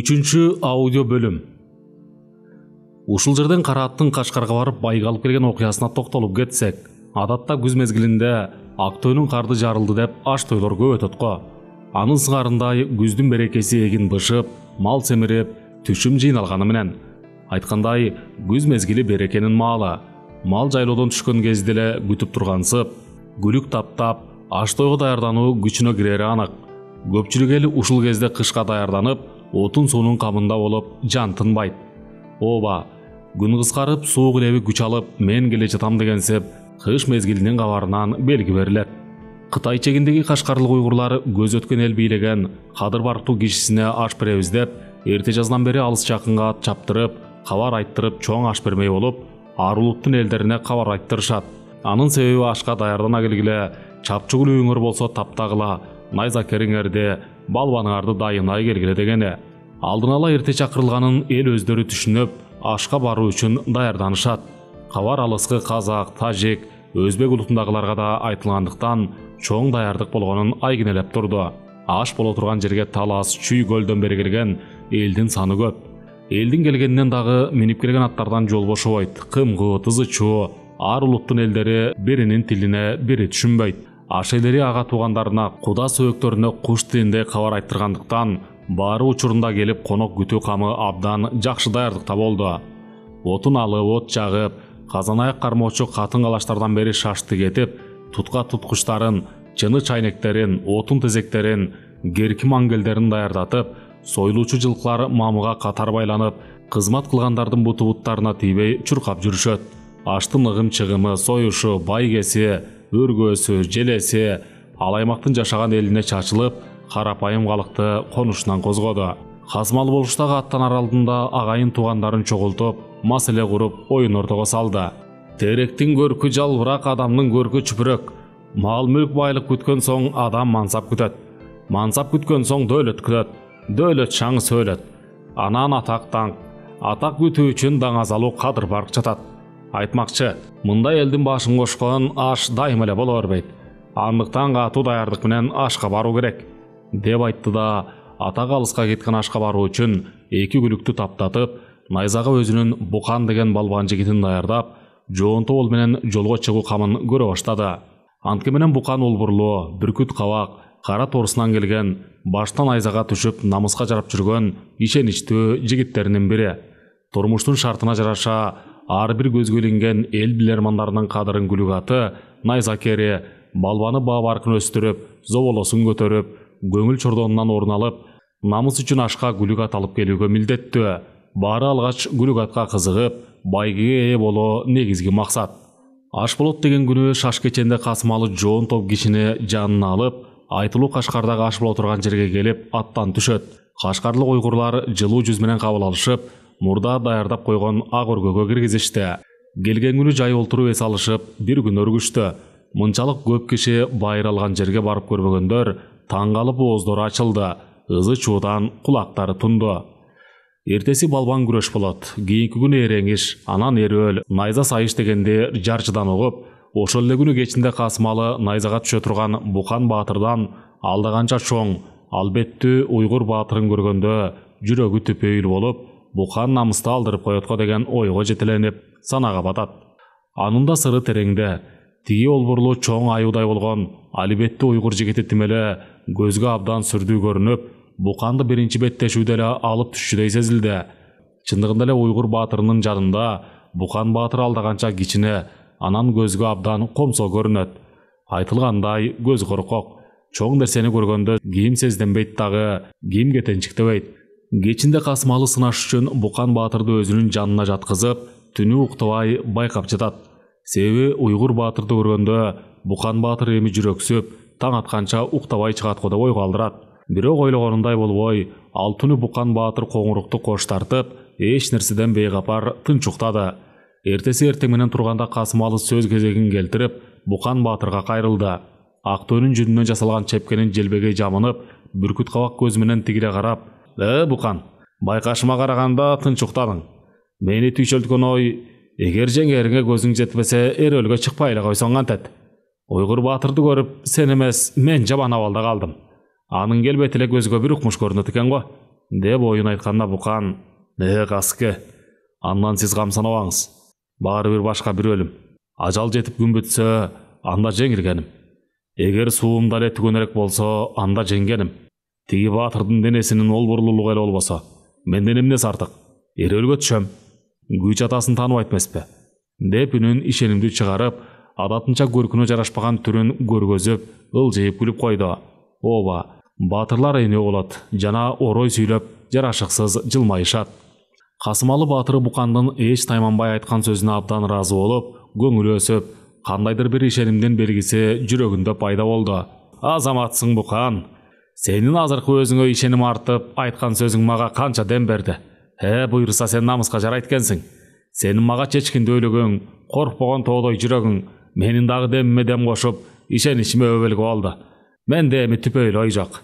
Үчүнчү аудио бөлүм. Ушул жерден кара аттын Кашкарга барып байга алып келген окуясына токтолуп кетсек, адатта күз мезгилинде Актөөнүн карды жарылды деп аш тойлор көп өтөт го. Анын сыңарындай күздүн берекеси эгин бышып, мал семирип, түшүм жыйналганы менен. Айткандай, күз мезгили берекенин маалы. Мал жайлоодон түшкөн кезде эле күтүп тургансып, күлүк таптап, аш тойго даярдануу күчүнө кирери анык. Көпчүлүк эл ушул кезде кышка даярданып, отун суунун камында болуп, жан тынбайт. Ооба, күн кыскарып, суук леби күч алып, мен келе жатам дегенсеп, кыш мезгилинин кабарынан белги берилет. Кытай чегиндеги кашкарлык уйгурлар көз өткөн эл бийлеген Кадыр Барктуу кишисине аш беребиз деп, эрте жаздан бери алыс жакынга ат чаптырып, кабар айттырып чоң аш бермей болуп, ар улуттун элдерине кабар айттырышат. Анын себеби ашка даярдана келгиле, чапчугул үйүңөр болсо таптагыла, найза кериңерди, балбаныңарды дайынай келгиле дегени. Алдын ала эрте чакырылганын эл өздөрү түшүнүп, ашка баруу үчүн даярданышат. Кабар алыскы казак, тажик, өзбек улутундагыларга да айтылгандыктан чоң даярдык болгонун айгинелеп турду. Аш боло турган жерге Талас, Чүй көлдөн бери келген элдин саны көп. Элдин келгенинен дагы минип келген аттардан жол бошобойт. Кымгыт, ызычуу, ар улуттун элдери биринин тилине бири түшүнбөйт. Аш элери ага туугандарына, куда сөөктөрүнө куш тилинде кабар айттыргандыктан баары учурунда келип конок күтүү камы абдан жакшы даярдыкта болду. Отун алып, от жагып, казан аяк кармоочу катын калаштардан бери шашты кетип, тутка туткучтарын, чыны чайнектерин, отун тезектерин, керки мангелдерин даярдатып, сойлуучу жылкылар мамыга катар байланып, кызмат кылгандардын буту буттарына тийбей чуркап жүрүшөт. Аштын ыгым-чыгымы, союшу, байгеси, өргөсү, желеси ал аймактын жашаган элине чачылып, карапайым калыкты конушунан козгоду. Хасмал болуштагы аттанар алдында агайын туугандарын чогултуп, маселе куруп, оюн ортого салды. Теректин көркү жалбырак, адамдын көркү чүпүрөк. Мал-мүлк байлык күткөн соң адам мансап күтөт. Мансап күткөн соң дөөлөт күтөт. Дөөлөт шаңы сөөлөт. Анан атак-таң. Атак күтүү үчүн даңазалуу Кадыр Барк жатат. Айтмакчы, мындай элдин башын кошкон аш дайым эле боло бербейт. Андыктан катуу даярдык менен ашка баруу керек, деп айтты да, атак алыска кеткен ашка баруу үчүн эки күлүктү таптатып, найзага өзүнүн Букан деген балбан жигитин даярдап, жоонто ол менен жолго чыгуу камын көрө баштады. Антке менен Букан улбурлуу, бүркүт кабак, кара торусунан келген, баштан найзага түшүп, намыска жарап жүргөн ишеничтүү жигиттеринин бири. Турмуштун шартына жараша, ар бир көзгө илинген эл билермандарынын кадырын күлүк аты, найза кери, балбаны баа баркын өстүрүп, зоболосун көтөрүп, көңүл чордонунан орун алып, намыс үчүн ашка күлүк ат алып келүүгө милдеттүү. Баары алгач күлүк атка кызыгып, байгеге ээ болуу негизги максат. Аш болот деген күнү шаш кеченде Касымалы жоон топ кишини жанына алып, айтылуу Кашкардагы аш боло турган жерге келип, аттан түшөт. Кашкарлык уйгурлар жылуу жүз менен кабыл алышып, мурда даярдап койгон ак өргөгө киргизишти. Келген күнү жай олтуруп эс алышып, бир күн өргүштү. Мынчалык көп киши байыр алган жерге барып көрбөгөндөр таң калып ооздору ачылды, ызы чуудан кулактары тунду. Эртеси балбан күрөш болот. Кийинки күнү эреңиш, анан эрөөл, найза сайыш дегенди жарчыдан угуп, ошол эле күнү кечинде Касымалы найзага түшө турган Букан баатырдан алдаганча чоң, албеттүү уйгур баатырын көргөндө жүрөгү түпөйүл болуп, Букан намысты алдырып коет го деген ойго жетеленип, санага батат. Анын да сыры тереңде. Тиги олбурлуу чоң аюудай болгон албеттүү уйгур жигити тим эле көзгө абдан сүрдүү көрүнүп, Буканды биринчи беттешүүдө эле алып түшчүдөй сезилди. Чындыгында эле уйгур баатырынын жанында Букан баатыр алдаганча кичине, анан көзгө абдан комсо көрүнөт. Айтылгандай, көз коркок. Чоң нерсени көргөндө ким сезденбейт дагы, ким кетенчиктебейт. Кечинде Касымалы сынаш үчүн Букан баатырды өзүнүн жанына жаткызып, түнү уктабай байкап жатат. Себеби уйгур баатырды көргөндө Букан баатыр эми жүрөксүп, таң атканча уктабай чыгат го деп ойго алдырат. Бирок ойлогонундай болбой, ал түнү Букан баатыр коңурукту кош тартып, эч нерседен бейкапар тынч уктады. Эртеси эртең менен турганда Касымалы сөз кезегин келтирип, Букан баатырга кайрылды. Актөөнүн жүнүнөн жасалган чепкенин желбегей жамынып, бүркүт кабак көз менен тигире карап, Букан, байкашыма караганда тынч уктадың. Мени түйшөлткөн ой, эгер жеңериңе көзүң жетпесе, эрөөлгө чыкпай эле койсоң кантет? Уйгур баатырды көрүп, сен эмес, мен жаман абалда калдым. Анын келбети эле көзгө бир укмуш көрүнөт экен го. деп ойын айтканда Букан: Каске, андан сиз камсанабаңыз. Баары бир башка бир өлүм. Ажал жетип күн бүтсө, анда жеңилгеним. Эгер суумда эле түгөнүрөк болсо, анда жеңгеним. Тиги баатырдын денесинин олбурлуулугу эле болбосо, менден эмнеси артык? Эрөөлгө түшөм. Күч атасын тааныбайт эмеспи? Деп үнүн ишенимдүү чыгарып, адатынча көркүнө жарашпаган түрүн көргөзүп, ылжыйып күлүп койду. Ооба, баатырлар эне болот жана орой сүйлөп, жарашыксыз жылмайышат. Касымалы баатыры Букандын эч тайманбай айткан сөзүнө абдан ыраазы болуп, көңүлү өсүп, кандайдыр бир ишенимдин белгиси жүрөгүндө пайда болду. Азаматсың Букан. Сенин азыркы өзүңө ишеним артып, айткан сөзүң мага канча дем берди. Буйрса сен намыска жарайт экенсиң. Сенин мага чечкинде өйлөгөң, коркпогон тоодой жүрөгүң менин дагы демиме дем кошуп, ишеничиме өбөлгүп алды. Менде эми түпөйлүү ой жок.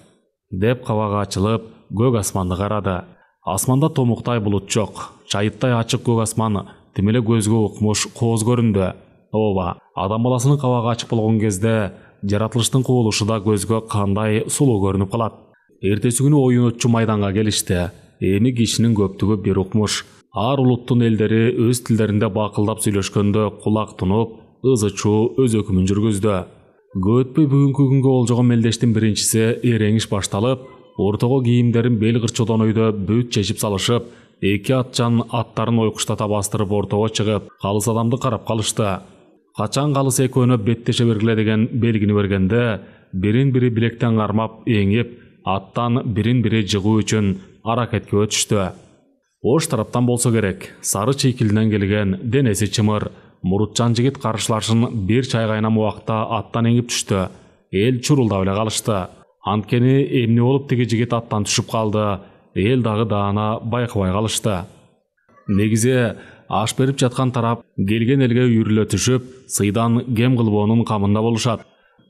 Деп кабагы ачылып, көк асманды карады. Асманда томуктай булут жок. Чайыттай ачык көк асман тим эле көзгө укмуш кооз көрүндү. Ооба, адам баласынын кабагы ачык болгон кезде жаратылыштын кубулушу да көзгө кандай сулуу көрүнүп калат. Эртеси күнү оюн отчу майданга келишти. Эми кишинин көптүгү бир укмуш. Ар улуттун элдери өз тилдеринде бакылдап сүйлөшкөндө кулак тунуп, ызы-чуу өз өкүмүн жүргүздү. Көп өтпөй бүгүнкү күнгө олжогон мелдештин биринчиси эреңиш башталып, ортого кийимдерин бел кырчоодон өйдө бүт чечип салышып, эки атчан аттарын ойкуштата бастырып ортого чыгып, калыс адамды карап калышты. Качан калыс экөөнө беттеше бергиле деген белгини бергенде, бирин-бири билектен кармап, эңип, аттан бирин-бири жыгуу үчүн аракетке өтүштү. Ош тараптан болсо керек, сары чийкилинен келген, денеси чымыр, мурутчан жигит каршылашын бир чайгайнам убакта аттан эңип түштү. Эл чурулдап эле калышты. Анткени эмне болуп тиги жигит аттан түшүп калды, эл дагы даана байкабай калышты. Негизи аш берип жаткан тарап келген элге үйрүлө түшүп, сыйдан кем кылбоонун камында болушат.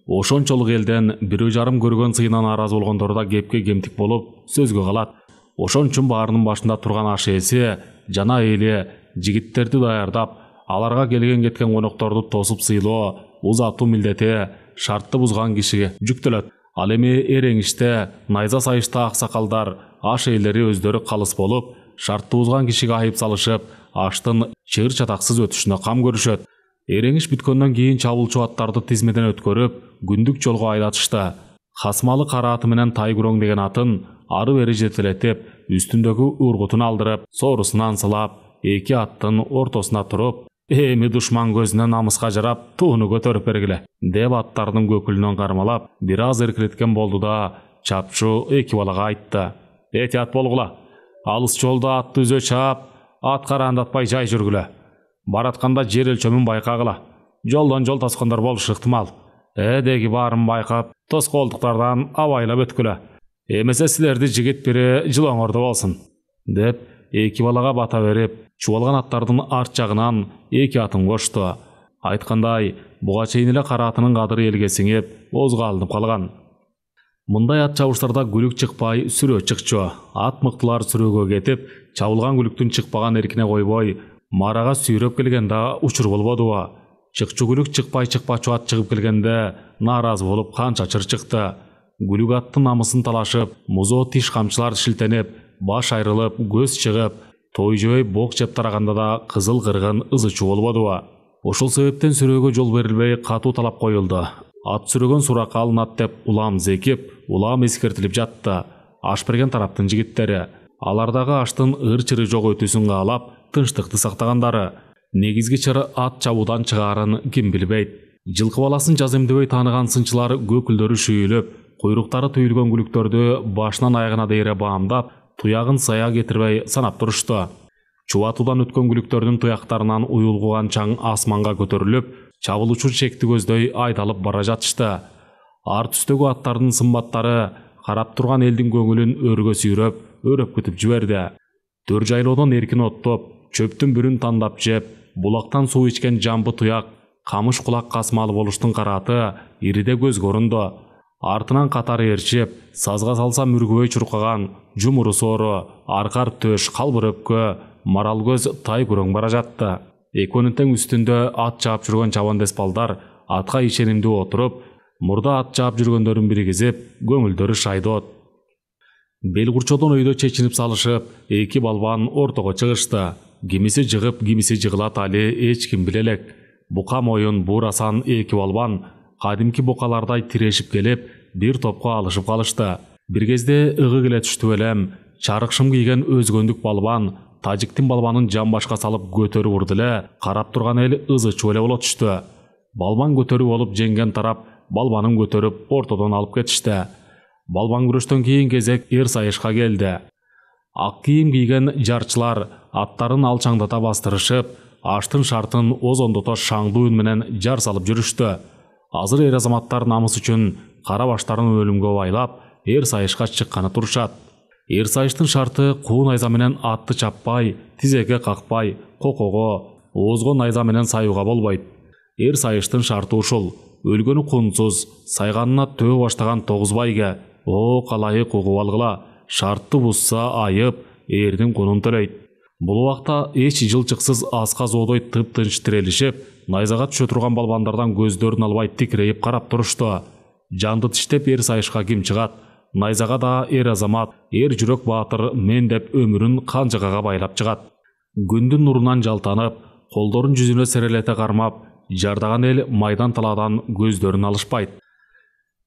Ошончолук элден бирөө жарым көргөн сыйынан нааразы болгондор да кепке кемтик болуп сөзгө калат. Ошон үчүн баарынын башында турган аш ээси жана эли жигиттерди даярдап, аларга келген кеткен конокторду тосуп сыйлоо, узатуу милдети шартты бузган кишиге жүктөлөт. Ал эми эреңиште, найза сайышта аксакалдар, аш ээлери өздөрү калыс болуп, шартты бузган кишиге айып салышып, аштын чыгыр чатаксыз өтүшүнө кам көрүшөт. Эреңиш бүткөндөн кийин чабуулчу аттарды тизмеден өткөрүп, күндүк жолго айдатышты. Касымалы кара аты менен Тайгүрөң деген атын ары бери жетелетип, үстүндөгү ургутун алдырып, соорусунан сылап, эки аттын ортосуна туруп, эми душман көзүнө намыска жарап, тууну көтөрүп бергиле, деп аттардын көкүлүнөн кармалап, бир аз эркелеткен болду да, чапчу эки балага айтты. Этият болгула. Алыс жолда атты үзө чаап, ат караандатпай жай жүргүлө. Баратканда жер өлчөмүн байкагыла. Жолдон жол тоскондор болушу ыктымал. Деги баарын байкап, тоскоолдуктардан абайлап өткүлө. Эмесе силерди жигит бири жылоңордо болсун, деп эки балага бата берип, чубалган аттардын арт жагынан эки атын кошту. Айткандай, буга чейин эле кара атынын кадыры элге сиңип, озго алынып калган. Мындай ат чабыштарда күлүк чыкпай, сүрөө чыкчу. Ат мыктылар сүрөөгө кетип, чабылган күлүктүн чыкпаган эркине койбой, марага сүйрөп келгенде учур болбодубу? Чыкчу күлүк чыкпачу ат чыгып келгенде нааразы болуп канча чыр чыкты. Күлүк аттын намысын талашып, музоо тиш камчылар шилтенип, баш айрылып, көз чыгып, той жөй бок жеп тараганда да кызыл кыргын ызы-чуу болбодубу? Ошол себептен сүрөөгө жол берилбей катуу талап коюлду. Ат сүрөгөн суракка алынат деп улам зекип, улам эскертилип жатты. Аш берген тараптын жигиттери, алардагы аштын ыр-чыры жок өтүүсүн каалап, тынчтыкты сактагандары. Негизги чыр ат чабуудан чыгаарын ким билбейт. Жылкы баласын жаз эмдебей тааныган сынчылар көкүлдөрү шүйүлүп, куйруктары түйүлгөн күлүктөрдү башынан аягына дейре баамдап, туягын сая кетирбей санап турушту. Чубатуудан өткөн күлүктөрдүн туяктарынан уюлгуган чаң асманга көтөрүлүп, чабылуучу чекти көздөй айдалып бара жатышты. Арт үстөгү аттардын сымбаттары карап турган элдин көңүлүн өргө сүйрөп, өрөпкүтүп жиберди. Төр жайлоодон эркин оттоп, чөптүн бүрүн тандап жеп, булактан суу ичкен жамбы туяк, камыш кулак касмалы болуштун карааты ириде көз көрүндү. Артынан катары ээрчип, сазга салса мүргүбөй чуркаган, жумуру соору, аркар төш, калбыр өпкө, марал көз Тайгүрөң бара жатты. Экөөнүн тең үстүндө ат жаап жүргөн чабандес балдар атка ишенимдүү отуруп, мурда ат жаап жүргөндөрүн биригизип, көңүлдөрү шайдоот. Бел курчодон өйдө чечинип салышып, эки балбан ортого чыгышты. Кимиси жыгып, кимиси жыгылат али эч ким биле элек. Бука моюн буурасан эки балбан кадимки букалардай тирешип келип, бир топко алышып калышты. Бир кезде ыгы келе түштү элем. Чарыкшым кийген өзгөндүк балбан тажиктин балбанын жамбашка салып көтөрүп урду эле, карап турган эл ызычуу эле боло түштү. Балбан көтөрүп болуп жеңген тарап балбанын көтөрүп ортодон алып кетишти. Балбан күрөштөн кийин кезек эр сайышка келди. Ак кийим кийген жарчылар аттарын алчаңдата бастырышып, аштын шартын озондото шаңдуу үн менен жар салып жүрүштү. Азыр эр азаматтар намыс үчүн кара баштарын өлүмгө байлап, эр сайышка чыкканы турушат. Эр сайыштын шарты куу найза менен атты чаппай, тизеге какпай, кокого, оозго найза менен саюуга болбойт. Эр сайыштын шарты ушул: өлгөнү кунсуз, сайганына төбө баштаган тогуз байге о калайык угуп алгыла, шартты бузса айып, эрдин кунун төлөйт. Бул убакта эч жылчыксыз аска зоодой тып-тынч тирелишип, найзага түшө турган балбандардан көздөрүн албай тикирейип карап турушту. Жанды тиштеп эр сайышка ким чыгат? Найзага да эр азамат, эр жүрөк баатыр мен деп өмүрүн канжыгага байлап чыгат. Күндүн нурунан жалтанып, колдорун жүзүнө серелете кармап, жардаган эл майдан талаадан көздөрүн алышпайт.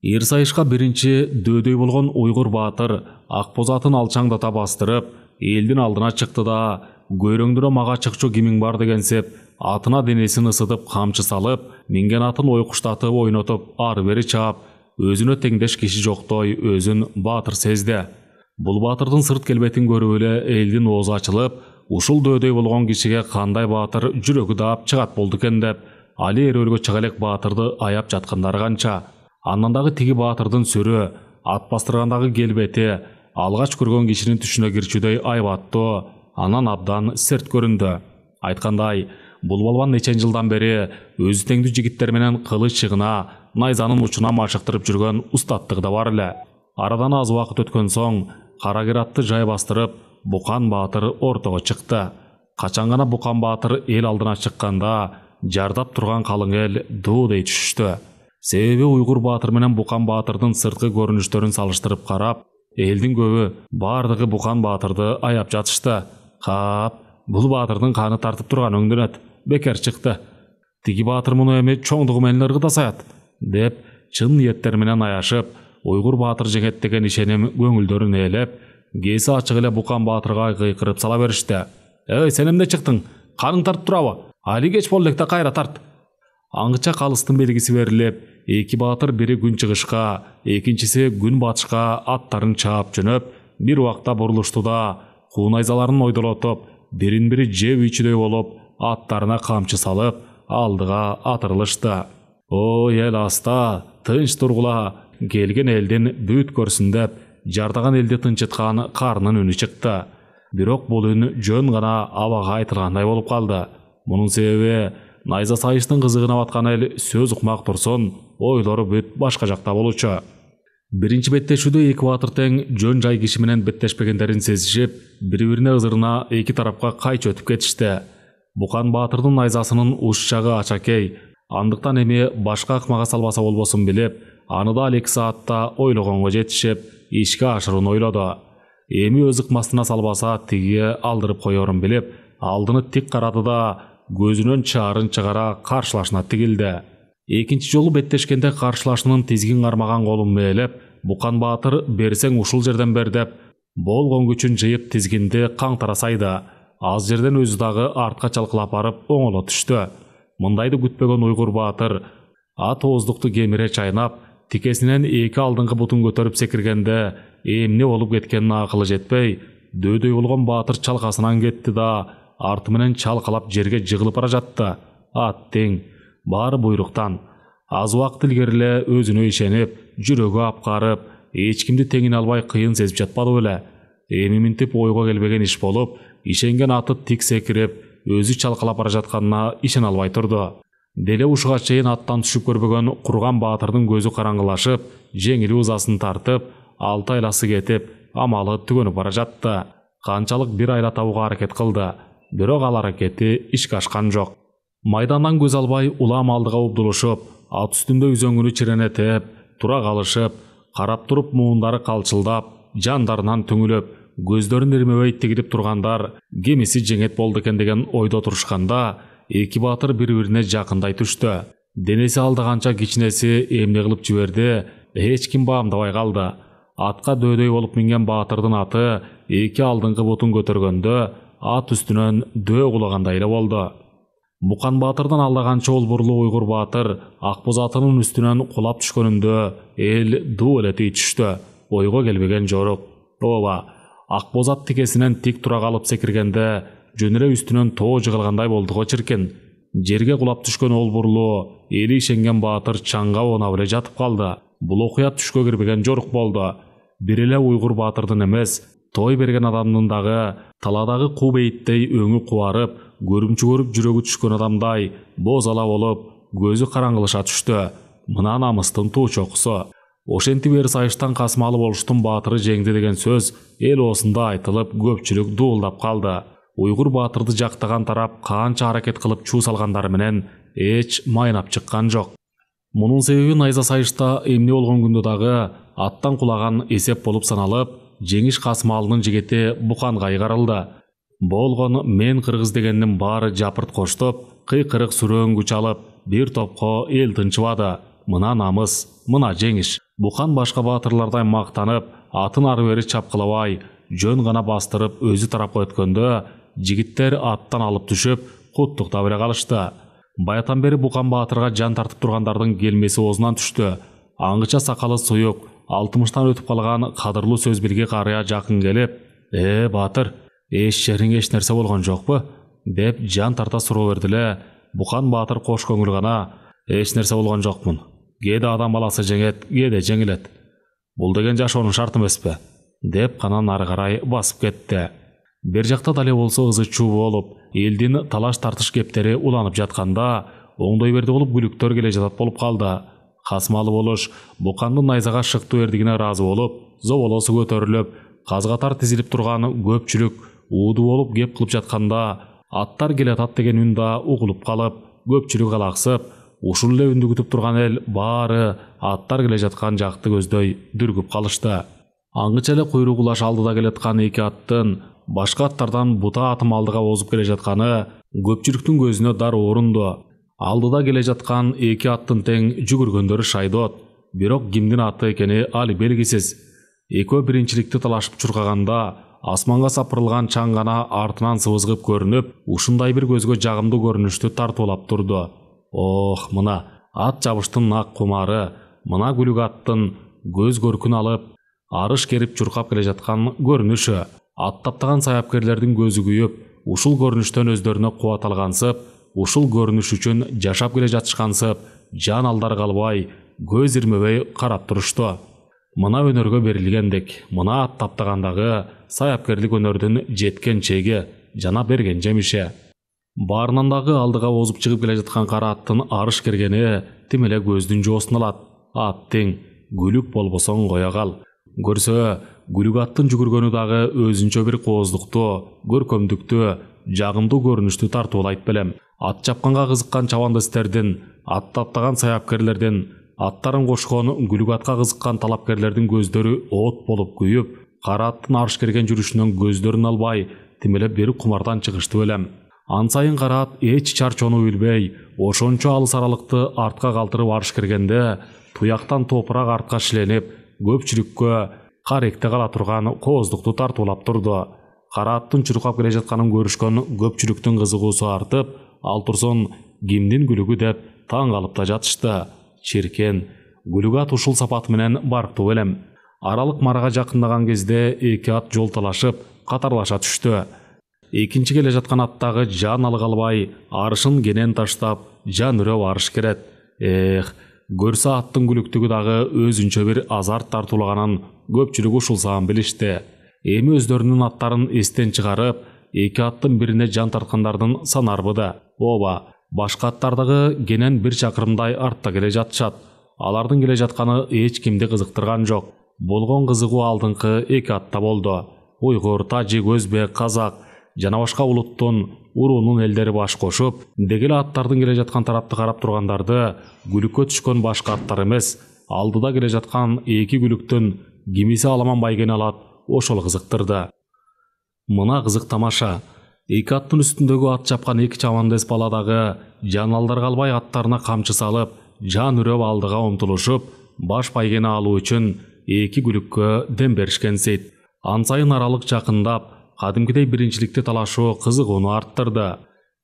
Эр сайышка биринчи дөдөй болгон уйгур баатыр ак боз атын алчаңдата бастырып, элдин алдына чыкты да, көрөңдүрө мага чыкчу кимиң бар дегенсеп, атына денесин ысытып камчы салып, минген атын ойкуштатып ойнотуп, ары бери чаап, өзүнө теңдеш киши жоктой өзүн баатыр сезди. Бул баатырдын сырт келбетин көрүп эле элдин оозу ачылып, ушул дөдөй болгон кишиге кандай баатыр жүрөгү даап чыгат болду экен деп, али эр өлгө чыга элек баатырды аяп жаткандары канча. Андан дагы тиги баатырдын сүрү, ат бастыргандагы келбети, алгач көргөн кишинин түшүнө кирчүдөй айбаттуу, анан абдан серт көрүндү. Айткандай, бул балбан нечен жылдан бери өзү теңдүү жигиттер менен кылыч чыгына, найзанын учуна машыктырып жүргөн устаттыгы да бар эле. Арадан аз убакыт өткөн соң, карагер атты жай бастырып, Букан баатыр ортого чыкты. Качан гана Букан баатыр эл алдына чыкканда, жардап турган калың эл дуу дей түшүштү. Себеби уйгур баатыр менен Букан баатырдын сырткы көрүнүштөрүн салыштырып карап, элдин көбү бардыгы Букан баатырды аяп жатышты. Кап, бул баатырдын каны тартып турган өңдөнөт, бекер чыкты. Тиги баатыр муну эми чоңдугу менен ыргыта саят, деп чын ниеттер менен аяшып, уйгур баатыр жеңет деген ишеним көңүлдөрүн ээлеп, кээси ачык эле Букан баатырга кыйкырып сала беришти. Эй, сен эмне чыктың? Каның тартып турабы? Али кеч болду электе кайра тарт. Аңгыча калыстын белгиси берилип, эки баатыр бири күн чыгышка, экинчиси күн батышка аттарын чаап жөнөп, бир убакта бурулушту да, куу найзаларын ойдолотуп, бирин-бири жеп ийчүдөй болуп, аттарына камчы салып, алдыга атырылышты. О, эл аста, тынч тургула, келген элдин бүт көрсүн деп, жардаган элди тынчыткан карынын үнү чыкты. Бирок бул үн жөн гана абага айтылгандай болуп калды. Мунун себеби найза сайыштын кызыгына баткан эл сөз укмак турсун, ойлору бүт башка жакта болчу. Биринчи беттешүүдө эки баатыр тең жөн жай киши менен беттешпегендерин сезишип, бири-бирине ызырына эки тарапка кайчы өтүп кетишти. Букан баатырдын найзасынын уч жагы ачакей, андыктан эми башка акмага салбаса болбосун билип, аны да 2 саатта ойлогонго жетишип, ишке ашыруун ойлоду. Эми өз ыкмасына салбаса тигиге алдырып коерун билип, алдыны тик карады да, көзүнөн чаарын чыгара каршылашына тигилди. Экинчи жолу беттешкенде каршылашынын тизгин кармаган колун мээлеп, Букан баатыр берсең ушул жерден бер деп, болгон күчүн жыйып тизгинди каңтара сайды. Аз жерден өзү дагы артка чалкалап барып оңоло түштү. Мындайды күтпөгөн уйгур баатыр ат ооздукту кемире чайнап, тикесинен эки алдыңкы бутун көтөрүп секиргенде, эмне болуп кеткенин акылы жетпей, дөдөй болгон баатыр чалкасынан кетти да, арты менен чалкалап жерге жыгылып бара жатты. Ат тең, баары буйруктан. Аз убакыт илгериле өзүнө ишенип, жүрөгү апкарып, эч кимди теңине албай кыйын сезип жатпады беле. Эми минтип ойго келбеген иш болуп, ишенген аты тик секирип, өзү чалкалап бара жатканына ишене албай турду. Деле ушуга чейин аттан түшүп көрбөгөн курган баатырдын көзү караңгылашып, жеңили узасын тартып, 6 айласы кетип, амалы түгөнүп бара жатты. Канчалык бир айла табууга аракет кылды, бирок ал аракети ишке ашкан жок. Майдандан көз албай улам алдыга убдулушуп, ат үстүндө үзөңүнү чиренетип, тура калышып, карап туруп муундары калчылдап, жандарынан түңіліп, көздерін ермебей тегіліп тұрғандар кемесі жеңет болды екен деген ойда тұрышқанда, эки батыр бір-біріне жақындай түшті. Денесі алдығанша кичинеси эмне кылып жиберди, эч ким баамдабай калды. Атқа дөдөй болып минген батырдын аты эки алдыңкы бутун көтөргөндө ат үстүнөн дөө кулагандай эле болду. Мукан батырдан алдаганча олбурлуу уйгур батыр Акбоз атынын үстүнөн кулап түшкөнүндө эл дуу эле тийишти. Ойго келбеген жорук. Ооба, Акбоз ат тикесинен тик тура калып секиргенде жөнүрө үстүнөн тоо жыгылгандай болду го чиркин. Жерге кулап түшкөн олбурлуу эли ишенген батыр чаңга онап эле жатып калды. Бул окуя түшкө кирбеген жорук болду. Бир эле уйгур батырдын эмес, той берген адамдын дагы таладагы куу бейиттей өңү кубарып, көрүмчү көрүп жүрөгү түшкөн адамдай боз ала болуп, көзү караңгылыша түштү. Мына намыстын туу чокусу. Ошентип эр сайыштан касмалы болуштун батыры жеңди деген сөз эл оосунда айтылып, көпчүлүк дуулдап калды. Уйгур батырды жактаган тарап канча аракет кылып чуу салгандары менен эч майнап чыккан жок. Мунун себеби найза сайышта эмне болгон күндө дагы аттан кулаган эсеп болуп саналып, жеңиш касмалынын жигити Буканга айгарылды. Болгон мен кыргыз дегендин баары жапырт коштоп, кыйкырык сүрөң күч алып, бир топко эл тынчыбады. Мына намыс, мына жеңиш. Букан башка батырлардай мактанып, атын ары бери чапкылабай, жөн гана бастырып өзү тарапка өткөндө, жигиттер аттан алып түшүп, куттуктап эле калышты. Баятан бери Букан батырга жан тартып тургандардын келмеси оозунан түштү. Аңгыча сакалы суюк, 60тан өтүп калган кадырлуу сөз билги карыя жакын келип, батыр, эч жериңе эч нерсе болгон жокпу?" деп жан тарта суроо берди эле. Букан батыр кош көңүл гана, "Эч нерсе болгон жокмун. Кээде адам баласы жеңет, кээде жеңилет. Бул деген жашоонун шарты эмеспи?" деп канан ары карай басып кетти. Бер жакта дале болсо ызы чуу болуп, элдин талаш тартыш кептери уланып жатканда, оңдой берди болуп бүлүктөр келе жатат болуп калды. Касмалы болуш Букандын найзага шыктуу эрдигине ыраазы болуп, зоболосу көтөрүлүп, казгатар тизилип турган көпчүлүк ууду болуп кеп кылып жатканда, аттар келатат деген үн да угулуп калып, көпчүлүк алаксып, ушул эле үндү күтүп турган эл баары аттар келе жаткан жакты көздөй дүргүп калышты. Аңгыча эле куйругулаш алдыда келаткан эки аттын башка аттардан бута атым алдыга озуп келе жатканы көпчүлүктүн көзүнө дароо урунду. Алдыда келе жаткан эки аттын тең жүгүргөндөрү шайдот, бирок кимдин аты экени али белгисиз. Экөө биринчиликти талашып чуркаганда, асманга сапырылган чаң гана артынан сыбызгып көрүнүп, ушундай бир көзгө жагымдуу көрүнүштү тартуулап турду. Ох, мына ат жабыштын ак кумары, мына күлүк аттын көз көркүн алып, арыш керип чуркап келе жаткан көрүнүшү. Ат таптаган саяпкерлердин көзү күйүп, ушул көрүнүштөн өздөрүнө кубат алгансып, ушул көрүнүш үчүн жашап келе жатышкансып, жан алдар калбай, көз ирмебей карап турушту. Мына өнөргө берилгендик, мына ат таптагандагы саяпкерлик өнөрдүн жеткен чеги, жана берген жемиши. Баарынан дагы алдыга озуп чыгып келе жаткан кара аттын арыш кергени тим эле көздүн жоосун алат. Аттың күлүк болбосоң кое кал. Көрсө, күлүк аттын жүгүргөнү дагы өзүнчө бир кооздукту, көркөмдүктү, жагымдуу көрүнүштү тартуулайт белем. Ат чапканга кызыккан чабандестердин, ат таптаган саяпкерлердин, аттарын кошкон күлүк атка кызыккан талапкерлердин көздөрү от болуп күйүп, кара аттын арыш керген жүрүшүнөн көздөрүн албай, тим эле бир кумардан чыгышты белем. Ансайын кара ат эч чарчоону билбей, ошончо алыс аралыкты артка калтырып арыш кергенде, туяктан топурак артка шиленип, көпчүлүккө каректе кала турган кооздукту тартуулап турду. Кара аттын чуркап келе жатканын көрүшкөн көпчүлүктүн кызыгуусу артып, ал турсун кимдин күлүгү деп таң калып да жатышты. Чиркен, күлүк ат ушул сапаты менен барктуу белем. Аралык марага жакындаган кезде эки ат жол талашып, катарлаша түштү. Экинчи келе жаткан аттагы жан алы калбай, арышын кенен таштап, жан үрөп арыш керет. Көрсө аттын күлүктүгү дагы өзүнчө бир азарт тартуулаганын көпчүлүк ушулсаан билишти. Эми өздөрүнүн аттарын эстен чыгарып, эки аттын бирине жан тарткандардын санарбыды. Ооба, башка аттар дагы кенен бир чакырымдай артта келе жатышат. Алардын келе жатканы эч кимди кызыктырган жок. Болгон кызыгуу алдыңкы эки атта болду. Уйгур, тажик, өзбек, казак жана башка улуттун, уруунун элдери баш кошуп, дегеле аттардын келе жаткан тарапты карап тургандарды күлүккө түшкөн башка аттар эмес, алдыда келе жаткан эки күлүктүн кимиси аламан байгени алат, ошол кызыктырды. Мына кызык тамаша. Эки аттын үстүндөгү ат чапкан эки чабандес бала дагы жаналдарга албай аттарына камчы салып, жан үрөп алдыга умтулушуп, баш байгени алуу үчүн эки күлүккө дем беришкенсейт. Ансайын аралык жакындап, кадимкидей биринчиликти талашуу кызыгууну арттырды.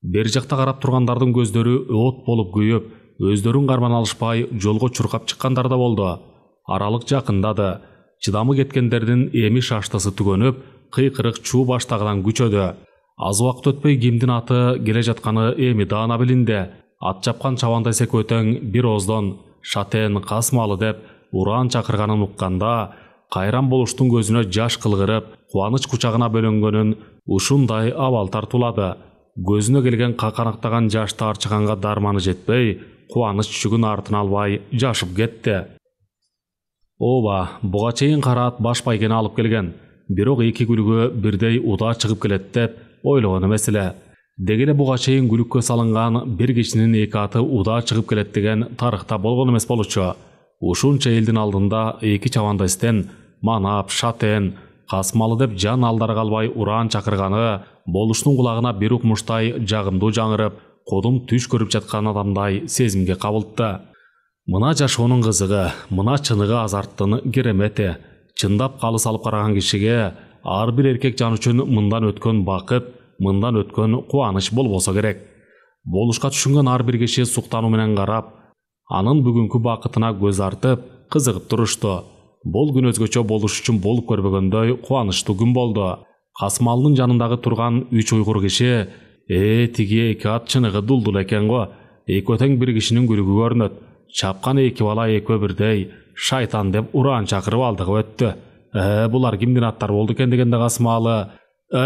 Бер жакта карап тургандардын көздөрү от болуп күйүп, өздөрүн карман алышпай жолго чуркап чыккандар да болду. Аралык жакындады. Чыдамы кеткендердин эми шаштысы түгөнүп, кыйкырык чуу баштагыдан күчөдү. Аз убакыт өтпөй кимдин аты келе жатканы эми даана билинди. Ат чапкан чабандес экөөтөң бир ооздон «Шатен, Касмалы» деп ураан чакырганын укканда, кайран болуштун көзүнө жаш кылгырып, кубаныч кучагына бөлөнгөнүн ушундай абал тартуулады. Көзүнө келген каканактаган жашты арчыганга дарманы жетпей, кубаныч жүгүн артына албай жашып кетти. Ооба, буга чейин кара ат баш байгени алып келген, бирок эки күлүгө бирдей удаа чыгып келет деп ойлогон эмес эле. Деги эле буга чейин күлүккө салынган бир кишинин эки аты удаа чыгып келет деген тарыхта болгон эмес болчу. Ушунча элдин алдында эки чабандестен Манап, Шатен, Касмалы деп жан алдарга албай ураан чакырганы болуштун кулагына бир укмуштай жагымдуу жаңырып, кодум түш көрүп жаткан адамдай сезимге кабылтты. Мына жашоонун кызыгы, мына чыныгы азарттын керемети. Чындап калыс алып караган кишиге ар бир эркек жан үчүн мындан өткөн бакыт, мындан өткөн кубаныч болбосо керек. Болушка түшүнгөн ар бир киши суктануу менен карап, анын бүгүнкү бакытына көз артып, кызыгып турушту. Бул күн өзгөчө болуш үчүн болуп көрбөгөндөй кубанычтуу күн болду. Касмалынын жанындагы турган 3 уйгур киши, тиги эки ат чыныгы дулдул экен го. Экөө тең бир кишинин күлүгү көрүнөт. Чапкан эки бала экөө бирдей «Шайтан» деп ураан чакырып алдыга өттү. Булар кимдин аттары болду экен дегенде Касмалы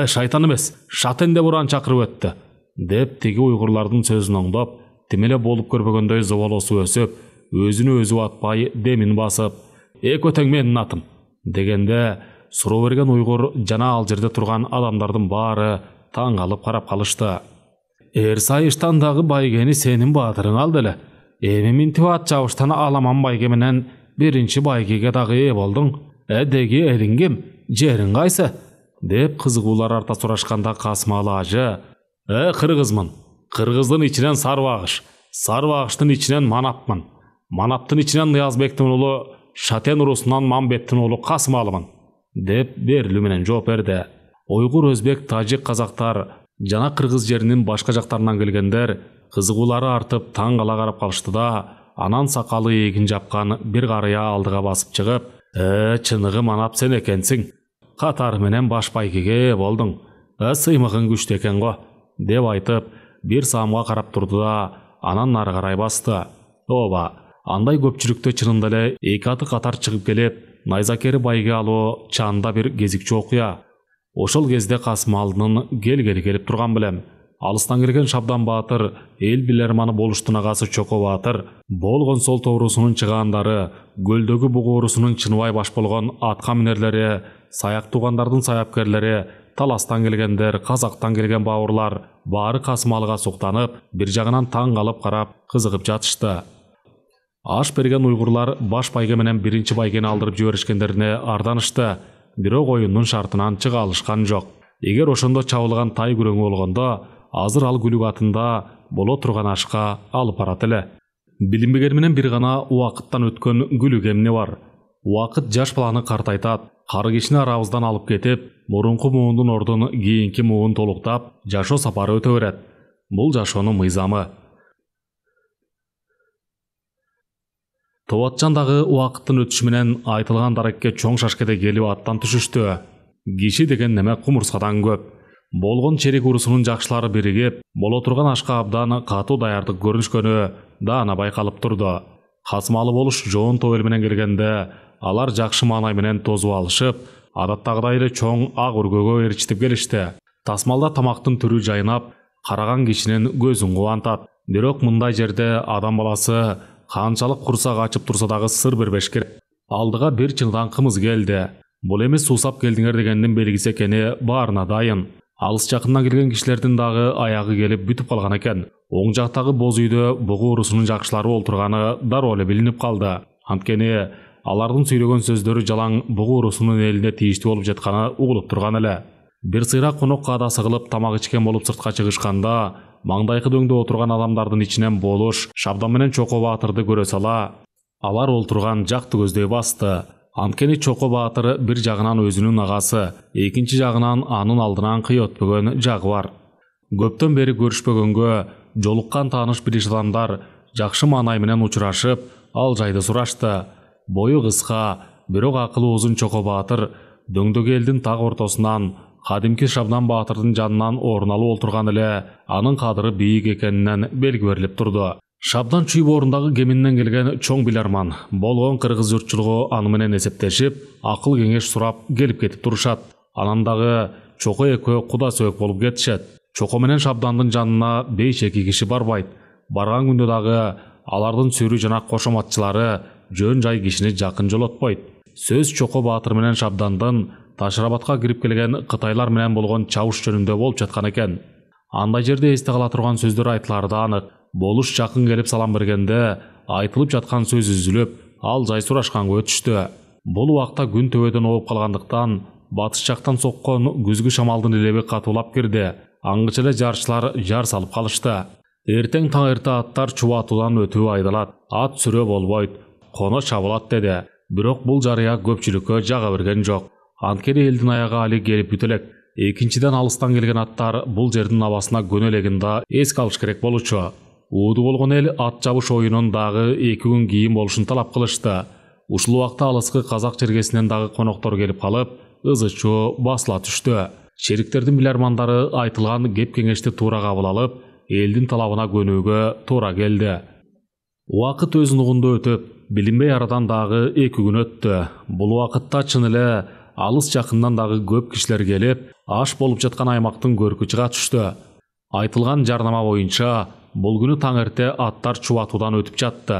«Шайтан эмес, Шатен» деп ураан чакырып өттү деп тиги уйгурлардын сөзүн оңдоп, тим эле болуп көрбөгөндөй зоболосу өсүп, өзүнө өзү атпай демин басып «Экөө тең менин атым» дегенде, суроо берген уйгур жана ал жерде турган адамдардын баары таң калып карап калышты. «Сайыштан дагы байгени сенин баатырың алды эле. Эми минтип ат чабыштан аламан байге менен биринчи байгеге дагы ээ болдуң. Деги элиң ким? Жериң кайсы?» деп кызыгуулар арта сурашканда Касмалы ажы «Кыргызмын. Кыргыздын ичинен Сарбагыш, Сарбагыштын ичинен Манапмын. Манаптын ичинен Ниязбектин уулу, Шатен урусунан Мамбеттин уулу Касмалымын» деп берилүү менен жооп берди. Уйгур, өзбек, тажик, казактар жана кыргыз жеринин башка жактарынан келгендер кызыгуулары артып таң кала карап калышты да, анан сакалы эгин жапкан бир карыя алдыга басып чыгып «Чыныгы Манап сен экенсиң. Катары менен баш байгеге болдуң. Сыймыгың күчтүү экен го» деп айтып, бир саамга карап турду да, анан нары карай басты. Ооба, андай көпчүлүктө чынында эле эки аты катар чыгып келип, найзакери байге алуу чанда бир кезикчү окуя. Ошол кезде Касмалынын келгели келип турган билем. Алыстан келген Шабдан баатыр, эл билерманы болуштун агасы Чоко баатыр, болгон сол тоорусунун чыгаандары, көлдөгү бугу урусунун Чыныбай баш болгон атка минерлери, саяк туугандардын саяпкерлери, таластан келгендер, казактан келген бауырлар баары Касмалыга суктанып, бир жагынан таң калып карап, кызыгып жатышты. Аш берген уйгурлар баш байге менен биринчи байгени алдырып жиберишкендерине арданышты, бирок оюндун шартынан чыга алышкан жок. Эгер ошондо чабылган тай күрөңү болгондо, азыр ал күлүк атында боло турган ашка алып барат эле. Билинбегени менен бир гана убакыттан өткөн күлүк эмне бар. Убакыт жаш баланы картайтат, кары кишини арабыздан алып кетип, мурунку муундун ордун кийинки муун толуктап, жашоо сапары өтө берет. Бул жашоонун мыйзамы. Тобатчан дагы убакыттын өтүшү менен айтылган дарекке чоң шашкеде келип аттан түшүштү. Киши деген неме кумурскадан көп. Болгон черек урусунун жакшылары биригип, боло турган ашка абдан катуу даярдык көрүнүшкөнү даана байкалып турду. Касмалы болуш жоон тобел менен келгенде, алар жакшы маанай менен тозуп алышып, адаттагыдай эле чоң ак үргөгө ээрчитип келишти. Тасмалда тамактын түрү жайнап, караган кишинин көзүн кубантат. Бирок мындай жерде адам баласы канчалык курсак ачып турса дагы сыр бербеш керек. Алдыга бир чынган кымыз келди. Бул эми суусап келдиңер дегендин белгиси экени баарына дайын. Алыс жакындан келген кишилердин дагы аягы келип бүтүп калган экен. Оң жактагы боз үйдө бугу урусунун жакшылары олтурганы дароо эле билинип калды. Анткени алардын сүйлөгөн сөздөрү жалаң бугу урусунун элине тийиштүү болуп жатканы угулуп турган эле. Бир сыйра конокко адасы кылып тамак ичкен болуп сыртка чыгышканда, маңдайкы дөңдө отурган адамдардын ичинен Болуш Шабдан менен Чоко Баатырды көрө сала, алар олтурган жакты көздөй басты. Анткени Чоко Баатыр бир жагынан өзүнүн агасы, экинчи жагынан анын алдынан кый өтпөгөн жагы бар. Көптөн бери көрүшпөгөнгө, жолуккан тааныш билиш адамдар жакшы маанай менен учурашып, ал жайды сурашты. Бою кыска, бирок акылы узун Чоко Баатыр дөңдөгү элдин так ортосунан кадимки Шабдан Баатырдын жанынан орун алып олтурган эле, анын кадыры бийик экенинен белги берилип турду. Шабдан чүй боорундагы кеминден келген чоң биларман болгон кыргыз журтчулугу аны менен эсептешип, акыл кеңеш сурап келип кетип турушат. Анан дагы Чоко экөө куда сөйөк болуп кетишет. Чоко менен Шабдандын жанына беш эки киши барбайт. Барган күндө дагы алардын сүрү жана кошоматчылары жөн жай кишини жакын жолотпойт. Сөз Чоко Баатыр менен Шабдандын Ташырабадка кирип келген кытайлар менен болгон чабыш жөнүндө болуп жаткан экен. Андай жерде эсте кала турган сөздөр айтылары да анык. Болуш жакын келип салам бергенде айтылып жаткан сөз үзүлүп, ал жай сурашканга өтүштү. Бул убакта күн төбөдөн ооп калгандыктан батыш жактан соккон күзгү шамалдын леби катуулап кирди. Аңгыча эле жарчылар жар салып калышты. Эртең таң эрте аттар чубатуудан өтүп айдалат. Ат сүрө болбойт, коно чабылат деди. Бирок бул жарыя көпчүлүккө жага берген жок. Анткени элдин аягы али келип бүтө элек. Экинчиден алыстан келген аттар бул жердин абасына көнө элегинде эске алыш керек болчу. Ууду болгон эл ат жабыш оюнун дагы 2 күн кийин болушун талап кылышты. Ушул убакта алыскы казак чергесинен дагы коноктор келип калып, ызы-чуу басыла түштү. Шериктердин билармандары айтылган кеп кеңешти туура кабыл алып, элдин талабына көнүүгө туура келди. Убакыт өз нугунда өтүп, билинбей арадан дагы 2 күн өттү. Бул убакытта чын эле алыс жакындан дагы көп кишилер келип, аш болуп жаткан аймактын көркү чыга түштү. Айтылган жарнама боюнча бул күнү таң эрте аттар чубатуудан өтүп жатты.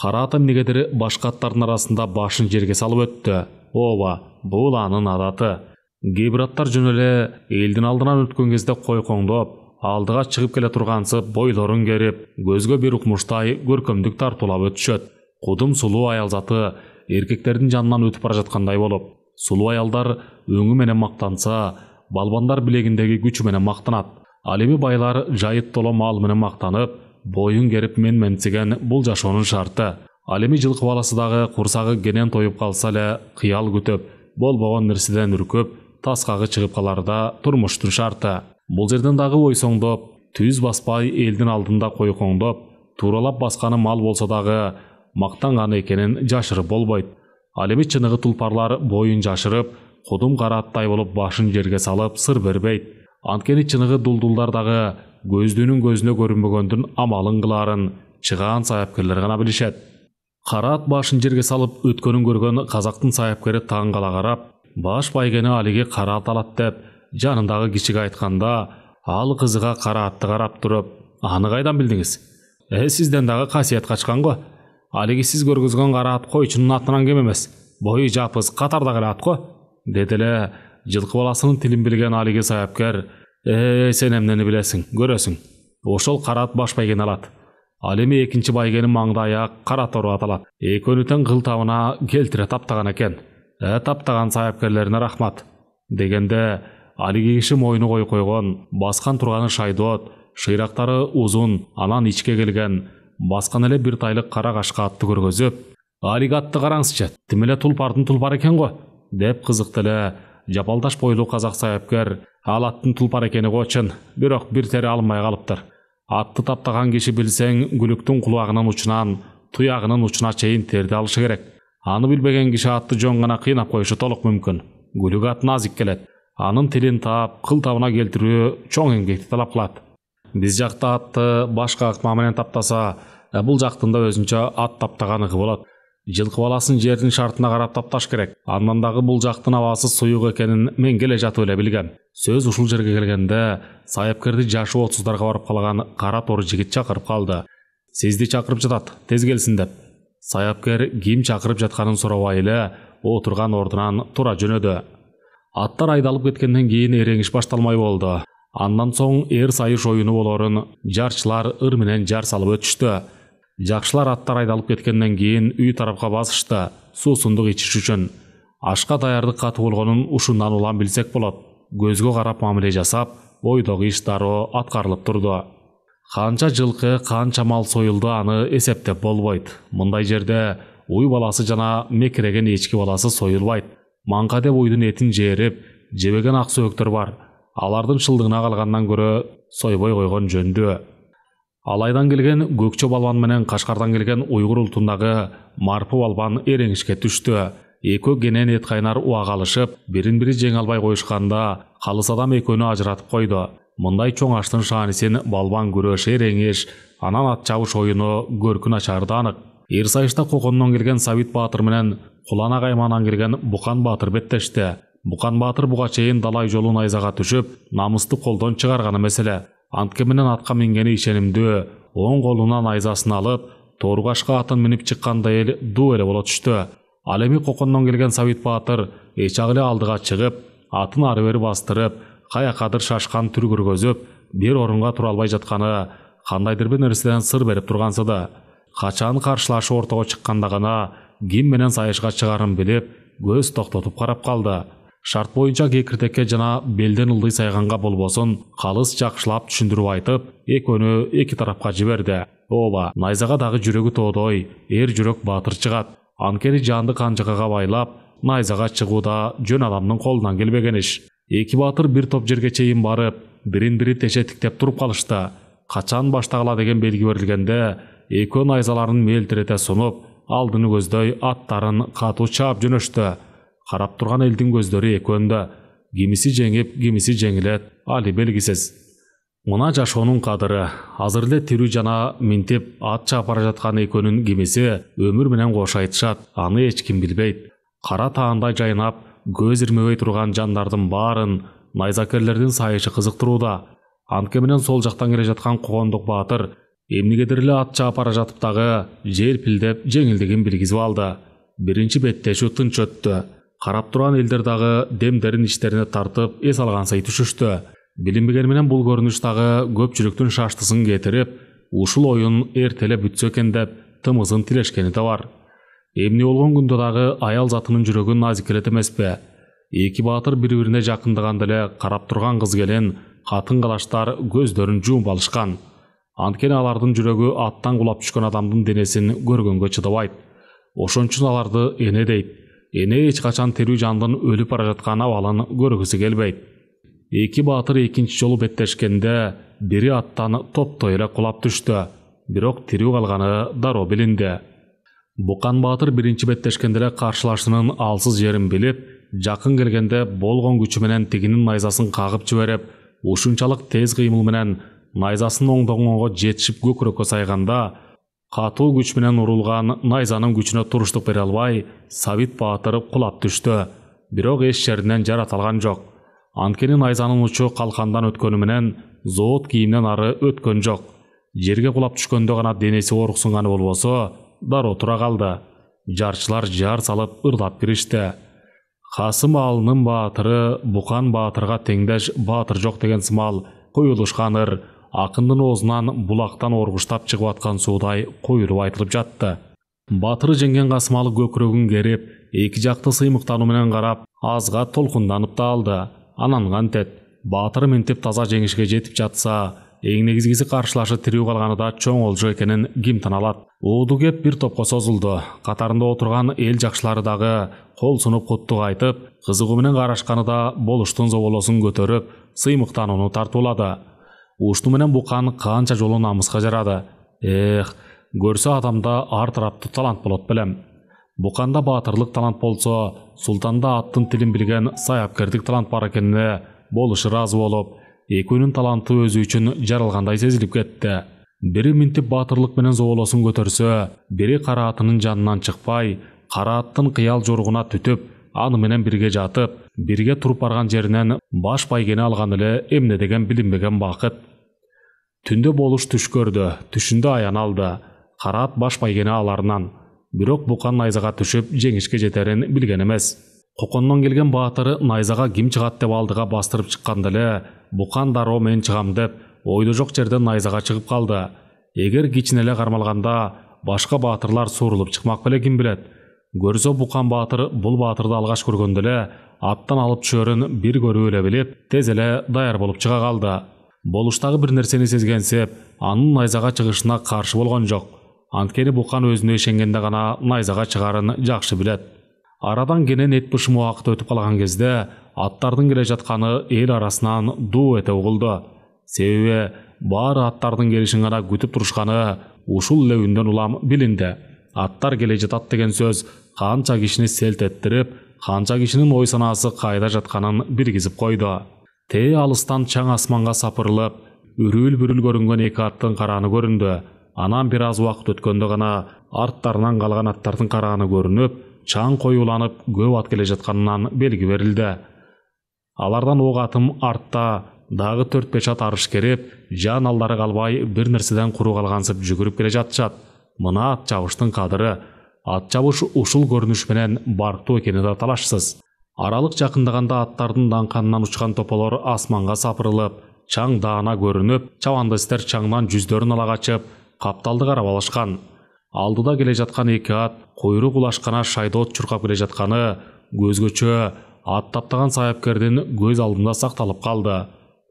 Кара ат эмнегедир башка аттардын арасында башын жерге салып өттү. Ооба, бул анын адаты. Кээ бир аттар жөн эле элдин алдынан өткөн кезде койкоңдоп, алдыга чыгып келе тургансып бойлорун керип, көзгө бир укмуштай көркөмдүк тартуулап өтүшөт. Кудум сулуу аял заты эркектердин жанынан өтүп бара жаткандай болуп, сулуу аялдар өңү менен мактанса, балбандар билегиндеги күчү менен мактанат. Ал эми байлар жайыт толо мал менен мактанып, боюн керип менменсиген бул жашоонун шарты. Ал эми жылкы баласы дагы курсагы кенен тоюп калса эле кыял күтүп, болбогон нерседен үркүп, таскагы чыгып каларда турмуштун шарты. Бул жерден дагы ойсоңдоп, түз баспай элдин алдында койкоңдоп, тууралап басканы мал болсо дагы мактанганы экенин жашырып болбойт. Ал эми чыныгы тулпарлар боюн жашырып, кудум кара аттай болуп башын жерге салып сыр бербейт. Анткени чыныгы дулдулдар дагы көздүүнүн көзүнө көрүнбөгөндүн амалын кылаарын чыгаан саяпкерлер гана билишет. Кара ат башын жерге салып өткөнүн көргөн казактын саяпкери таң кала карап, баш байгени алиги кара ат алат деп жанындагы кишиге айтканда, ал кызыга кара атты карап туруп, аны кайдан билдиңиз? Сизден дагы касиет качкан го. Алиги сиз көргөзгөн кара ат койчунун атынан кем эмес. Бою жапыз катарда кара ат го, деди эле жылкы баласынын тилин билген алиги саяпкер. Сен эмнени билесиң, көрөсүң. Ошол кара ат баш байгени алат. Ал эми экинчи байгени маңдайы кара тору аталат. Экөөнү тең кылтабына келтире таптаган экен. Таптаган саяпкерлерине рахмат, дегенде алиги киши мойну койгон, баскан турганы шайдоот, шыйрактары узун, анан ичке келген, баскан эле бир тайлык кара кашка атты көргөзүп, алиги атты караңызчы, тим эле тулпардын тулпар экен го, деп кызыкты эле жапалдаш бойлуу казак саяпкер. Ал аттын тулпар экени чын, бирок бир тери алынбай калыптыр. Атты таптаган киши билсең, күлүктүн кулагынын учунан туягынын учуна чейин терди алышы керек. Аны билбеген киши атты жөн гана кыйнап коюшу толук мүмкүн. Күлүк ат назик келет. Анын тилин таап, кылтабына келтирүү чоң эмгекти талап кылат. Биз жакта атты башка ыкма менен таптаса, бул жактында өзүнчө ат таптаган ыгы болот. Жылкы баласын жердин шартына карап тапташ керек. Андан дагы бул жактын абасы суюк экенин мен келе жатып эле билгем. Сөз ушул жерге келгенде саяпкерди жашы 30дарга барып калган кара тору жигит чакырып калды. Сизди чакырып жатат, тез келсин деп. Саяпкер ким чакырып жатканын сурабай эле отурган ордунан тура жөнөдү. Аттар айдалып кеткенден кийин эреңиш башталмай болду. Андан соң эр сайыш оюну болорун жарчылар ыр менен жар салып өтүштү. Жакшылар аттар айдалып кеткенден кийин үй тарапка басышты, суусундук ичиш үчүн. Ашка даярдык катуу болгонун ушундан улам билсек болот. Көзгө карап мамиле жасап, ойдогу иш дароо аткарылып турду. Канча жылкы, канча мал союлду аны эсептеп болбойт. Мындай жерде уй баласы жана мекиреген эчки баласы союлбайт. Манка деп уйдун этин жээрип, жебеген ак сөөктөр бар. Алардын шылдыгына калгандан көрө сойбой койгон жөндү. Алайдан келген көкчө балбан менен Кашкардан келген уйгур улутундагы марпы балбан эреңишке түштү. Экөө кенен эт кайнар уак алышып, бирин-бири жеңе албай коюшканда, калыс адам экөөнү ажыратып койду. Мындай чоң аштын шаанисин балбан күрөш, эреңиш, анан ат чабыш оюну көркүн ачарды анык. Ирсайышта Кокондон келген Сабит Баатыр менен Кулана кайманан келген Букан Баатыр беттешти. Букан Баатыр буга чейин далай жолу найзага түшүп, намысты колдон чыгарганы меселе. Антке менен атка мингени ишенимдүү, оң колуна найзасын алып, тооргашка атын минип чыкканда эл дуу эле боло түштү. Ал эми Кокондон келген Сабит Баатыр эчак эле алдыга чыгып, атын ары бери бастырып, каякадыр шашкан түр көргөзүп, бир орунга тура албай жатканы, кандайдыр бир нерседен сыр берип тургансыды. Качан каршылашы ортого чыкканда гана ким менен сайышка чыгарын билип, көз токтотуп карап калды. Шарт боюнча кекиртекке жана белден ылдый сайганга болбосун калыс жакшылап түшүндүрүп айтып, экөөнү эки тарапка жиберди. Ооба, найзага дагы жүрөгү тоодой, жүрөк Баатыр чыгат. Анткени жанды канжыгага байлап, найзага чыгууда жөн адамдын колунан келбеген иш. Эки Баатыр бир топ жерге чейин барып, бирин-бири теше тиктеп туруп калышты. Качан баштагыла деген белги берилгенде, экөө найзаларын мелтирете сунуп, алдыны көздөй аттарын катуу чаап жөнөштү. Карап турган элдин көздөрү экөндө. Кимиси жеңип, кимиси жеңилет, али белгисиз. Мына жашоонун кадыры, азыр эле тирүү жана минтип ат чаап бара жаткан экөөнүн кимиси өмүр менен кош айтышат, аны эч ким билбейт. Кара таандай жайнап, көз ирмебей турган жандардын баарын найзакерлердин сайышы кызыктырууда. Антке менен сол жактан келе жаткан Кокондук Баатыр эмнегедир эле ат чаап бара жатып дагы желпилдеп жеңилдигин билгизип алды. Биринчи беттешүү тынч өттү. Карап турган элдер дагы демдерин ичтерине тартып, эс алгансай түшүштү. Билинбеген менен бул көрүнүш дагы көпчүлүктүн шаштысын кетирип, ушул оюн эртелеп бүтсө экен деп тымызын тилешкени да бар. Эмне болгон күндө дагы аял затынын жүрөгүн назикелет эмеспи? Эки Баатыр бири-бирине жакындаганда эле карап турган кыз келин, катын-калаштар көздөрүн жумуп алышкан. Анткени алардын жүрөгү аттан кулап түшкөн адамдын денесин көргөнгө чыдабайт. Ошон үчүн аларды эне дейт. Эне эч качан тирүү жандын өлүп бара жаткан абалын көргүсү келбейт. Эки Баатыр экинчи жолу беттешкенде бири аттан топтой эле кулап түштү. Бирок тирүү калганы дароо билинди. Букан Баатыр биринчи беттешкенде эле каршылашынын алсыз жерин билип, жакын келгенде болгон күчү менен тигинин найзасын кагып жиберип, ушунчалык тез кыймыл менен найзасын оңдогонго жетишип көкүрөккө сайганда, катуу күч менен урулган найзанын күчүнө туруштук бере албай, Сабит Баатыр кулап түштү. Бирок эч жеринен жараталган жок. Анткени найзанын учу калкандан өткөнү менен зоот кийимден ары өткөн жок. Жерге кулап түшкөндө гана денеси ооруксунганы болбосо, дароо тура калды. Жарчылар жар салып ырлап киришти. Касым Алынын Баатыры Букан Баатырга теңдеш Баатыр жок деген сымал коюлушканыр, акындын оозунан булактан оргуштап чыгып аткан суудай коюлуп айтылып жатты. Баатыры жеңген Касымалы көкүрөгүн керип, эки жакты сыймыктануу менен карап, азга толкунданып да алды. Анан кантет, Баатыр минтип таза жеңишке жетип жатса, эң негизгиси каршылашы тирүү калганы да чоң олжо экенин ким таналат. Ууду кеп бир топко созулду. Катарында отурган эл жакшылары дагы кол сунуп куттук айтып, кызыгуу менен карашканы да болуштун зоболосун көтөрүп, сыймыктанууну тартуулады. Ушту менен Букан канча жолу намыска жарады. Көрсө адамда ар тараптуу талант болот белем. Буканда баатырлык талант болсо, Султанда аттын тилин билген саяпкердик талант бар экенине болушу ыраазы болуп, экөөнүн таланты өзү үчүн жаралгандай сезилип кетти. Бири минтип баатырлык менен зоболосун көтөрсө, бири кара атынын жанынан чыкпай, кара аттын кыял жоругуна түтүп, аны менен бирге жатып, бирге туруп барган жеринен баш байгени алган эле эмне деген билинбеген бакыт. Түндө болуш түш көрдү, түшүндө аян алды. Кара ат баш байгени аларынан. Бирок Букан найзага түшүп жеңишке жетерин билген эмес. Кокондон келген Баатыр найзага ким чыгат деп алдыга бастырып чыкканда эле, Букан дароо мен чыгам деп, ойдо жок жерден найзага чыгып калды. Эгер кичине эле кармалганда, башка баатырлар сурулуп чыкмак беле ким билет. Көрсө Букан баатыр бул баатырды алгаш көргөндө эле аттан алып чөөрүн бир көрүп эле билип, тез эле даяр болуп чыга калды. Болуштагы бир нерсени сезгенсип, анын найзага чыгышына каршы болгон жок. Анткени Букан өзүнө ишенгенде гана найзага чыгарын жакшы билет. Арадан кенен эт бышым убакыт өтүп калган кезде аттардын келе жатканы эл арасынан дуу эте угулду. Себеби баары аттардын келишин гана күтүп турушканы ушул эле үндөн улам билинди. Аттар келе жатат деген сөз канча кишини селт эттирип, канча кишинин ой санаасы кайда жатканын билгизип койду. Тээ алыстан чаң асманга сапырылып, үрүл-бүрүл көрүнгөн эки аттын карааны көрүндү. Анан бир аз убакыт өткөндө гана арттарынан калган аттардын карааны көрүнүп, чаң коюланып көп ат келе жатканынан белги берилди. Алардан ок атым артта дагы 4-5 ат арыш керип, жан алдары калбай бир нерседен куру калгансып жүгүрүп келе жатышат. Мына ат чабыштын кадыры. Ат чабыш ушул көрүнүш менен барктуу экени да талашсыз. Аралык жакындаганда аттардын даңканынан учкан тополор асманга сапырылып, чаң даана көрүнүп, чабандыстар чаңдан жүздөрүн ала качып, капталды карап алышкан. Алдыда келе жаткан эки ат койрук улашкана шайдоот чуркап келе жатканы көзгөчө ат таптаган саяпкердин көз алдында сакталып калды.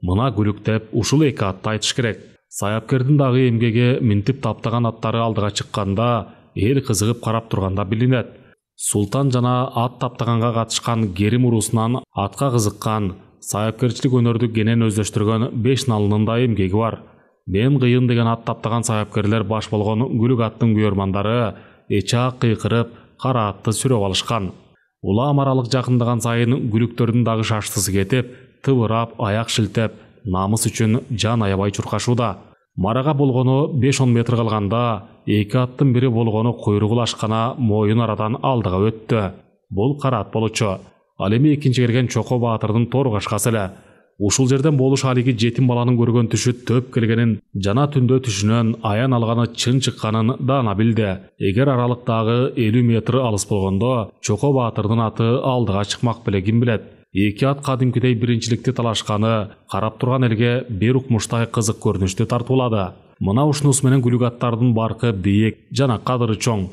Мына күлүктеп ушул эки атты айтыш керек. Саяпкердин дагы эмгеге минтип таптаган аттары алдыга чыкканда эл кызыгып карап турганда билинет. Султан жана ат таптаганга катышкан Керим уруусунан атка кызыккан, саяпкерчилик өнөрдү кенен өздөштүргөн 5 налынын да эмгеги бар. Мен кыйын деген ат таптаган саяпкерлер баш болгон күлүк аттын күйөрмандары эчак кыйкырып, кара атты сүрөп алышкан. Улам аралык жакындаган сайын күлүктөрдүн дагы шаштысы кетип, тыбырап, аяк шилтеп, намыс үчүн жан аябай чуркашууда. Марага болгону 5-10 метр калганда эки аттын бири болгону куйругу улашкана моюн арадан алдыга өттү. Бул кара ат болчу. Ал эми экинчи келген Чоко баатырдын торгашкасы эле. Ушул жерден болуш алиги жетим баланын көргөн түшү төп келгенин, жана түндө түшүнөн аян алганы чын чыкканын даана билди. Эгер аралыктагы 50 метр алыс болгондо Чоко баатырдын аты алдыга чыкмак беле ким билет. Эки ат кадимкидей биринчиликти талашканы карап турган элге бир укмуштай кызык көрүнүштү тартуулады. Мына ушунус менен күлүк аттардын баркы бийик жана кадыры чоң.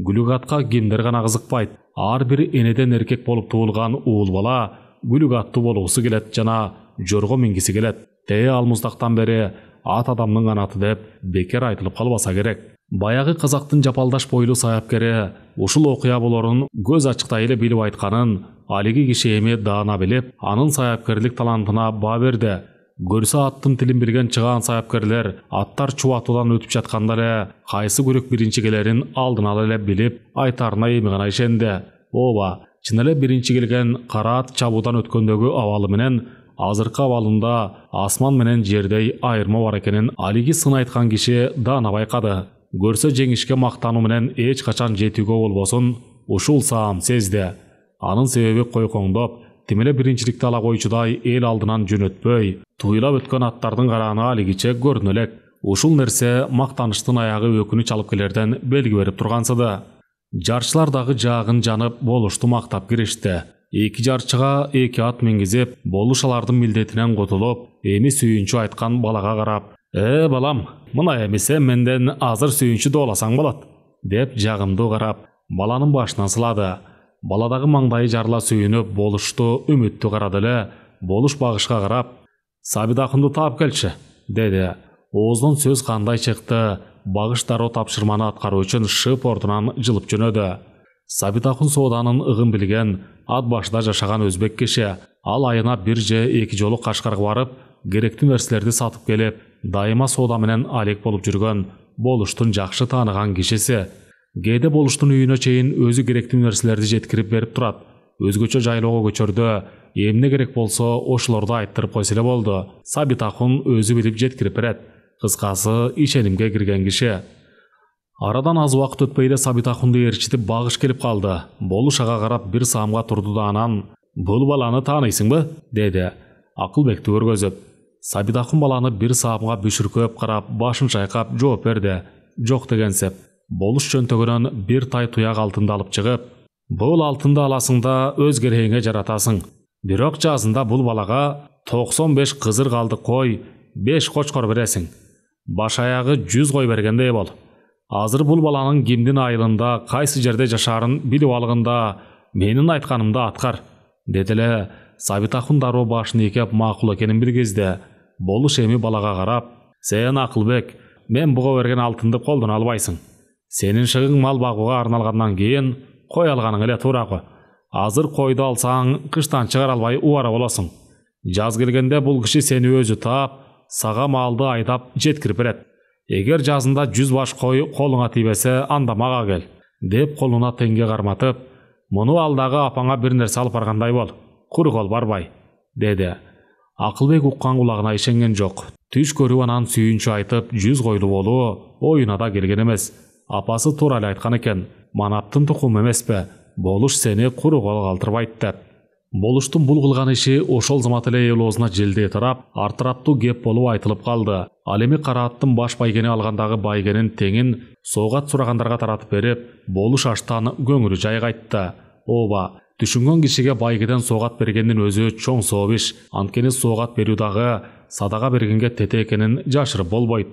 Күлүк атка кимдер гана кызыкпайт. Ар бир энеден эркек болуп туулган уул бала күлүк аттуу болуусу келет жана жорго мингиси келет. Тээ алмуздактан бери ат адамдын канаты деп бекер айтылып калбаса керек. Баягы казактын жапалдаш бойлуу саяпкери ушул окуя болорун көз ачыктай эле билип айтканын алиги киши эми даана билип, анын саяпкерлик талантына баа берди. Көрсө аттын тилин билген чыгаан саяпкерлер аттар чубатуудан өтүп жатканда эле кайсы күрөк биринчи келерин алдын ала эле билип, айтарына эми гана ишенди. Ооба, чын эле биринчи келген кара ат чабуудан өткөндөгү абалы менен азыркы абалында асман менен жердей айырма бар экенин алиги сын айткан киши даана байкады. Көрсө жеңишке мактануу менен эч качан жетүүгө болбосун ушул саам сезди. Анын себеби койкоңдоп, тимеле биринчиликти ала койчудай эл алдынан жөнөтпөй, туйлап өткөн аттардын карааны алигиче көрүнө элек. Ушул нерсе мактаныштын аягы өкүнүч алып келерден белги берип тургансыды. Жарчылар дагы жаагын жанып болушту мактап киришти. Эки жарчыга эки ат мингизип, болуш алардын милдетинен кутулуп, эми сүйүнчү айткан балага карап, балам, мына эми сен менден азыр сүйүнчү дооласаң болот, деп жагымдуу карап, баланын башынан сылады. Баладагы маңдайы жарыла сүйүнүп, болушту үмүттүү карады эле, болуш багышка карап, Сабидахунду таап келчи, деди. Ооздон сөз кандай чыкты, багыш дароо тапшырманы аткаруу үчүн шып ордунан жылып жөнөдү. Сабидахун сооданын ыгын билген, ат башында жашаган өзбек киши. Ал айына бир же эки жолу Кашкарга барып, керектүү нерселерди сатып келип, дайыма соода менен алек болуп жүргөн, болуштун жакшы тааныган кишиси. Кээде болуштун үйүнө чейин өзү керектүү нерселерди жеткирип берип турат. Өзгөчө жайлоого көчөрдө эмне керек болсо ошолорду айттырып койсо эле болду. Сабитахун өзү билип жеткирип берет. Кыскасы, ишенимге кирген киши. Арадан аз убакыт өтпөй эле Сабитахунду ээрчитип багыш келип калды. Болуш ага карап бир саамга турду да анан, "Бул баланы тааныйсыңбы?" деди, акылбекти көргөзүп. Сабитахун баланы бир саамга бүшүркөп карап, башын чайкап жооп берди. "Жок" дегенсеп, болуш чөнтөгүнөн бир тай туяк алтынды алып чыгып, "Бул алтынды аласың да өз керегиңе жаратасың. Бирок жазында бул балага 95 кызыр калдык кой, 5 кочкор бересиң. Баш аягы 100 кой бергендей бол. Азыр бул баланын кимдин айылында кайсы жерде жашаарын билип алганда менин айтканымды аткар, деди эле Сабитахун дароо башын ийкеп макул экенин билгизди. Болуш эми балага карап: "Сен Акылбек, мен буга берген алтынды колдоно албайсың. Сенин шыгың мал багууга арналгандан кийин кой алганың эле туура го. Азыр койду алсаң кыштан чыгара албай убара болосуң. Жаз келгенде бул киши сени өзү таап, сага малды айдап жеткирип берет. Эгер жазында 100 баш кой колуңа тийбесе, анда мага кел", деп колуна теңге карматып, "Муну алдагы апаңа бир нерсе алып баргандай бол. Куру кол барбай", деди. Акылбек уккан кулагына ишенген жок. Түш көрүп анан сүйүнчү айтып 100 койлуу болуу оюна да келген эмес. Апасы туура эле айткан экен. Манаптын тукуму эмеспи? Болуш сени куру кол калтырбайт деп. Болуштун бул кылган иши ошол замат эле эл оозуна желдей тарап, артыраптуу кеп болуп айтылып калды. Ал эми Карааттын баш байгени алгандагы байгенин теңин соогат сурагандарга таратып берип, Болуш аштан көңүлү жайга айтты. Ооба, түшүнгөн кишиге байгеден соогат бергендин өзү чоң сооп иш. Анткени соогат берүү дагы садага бергенге тете экенин жашырып болбойт.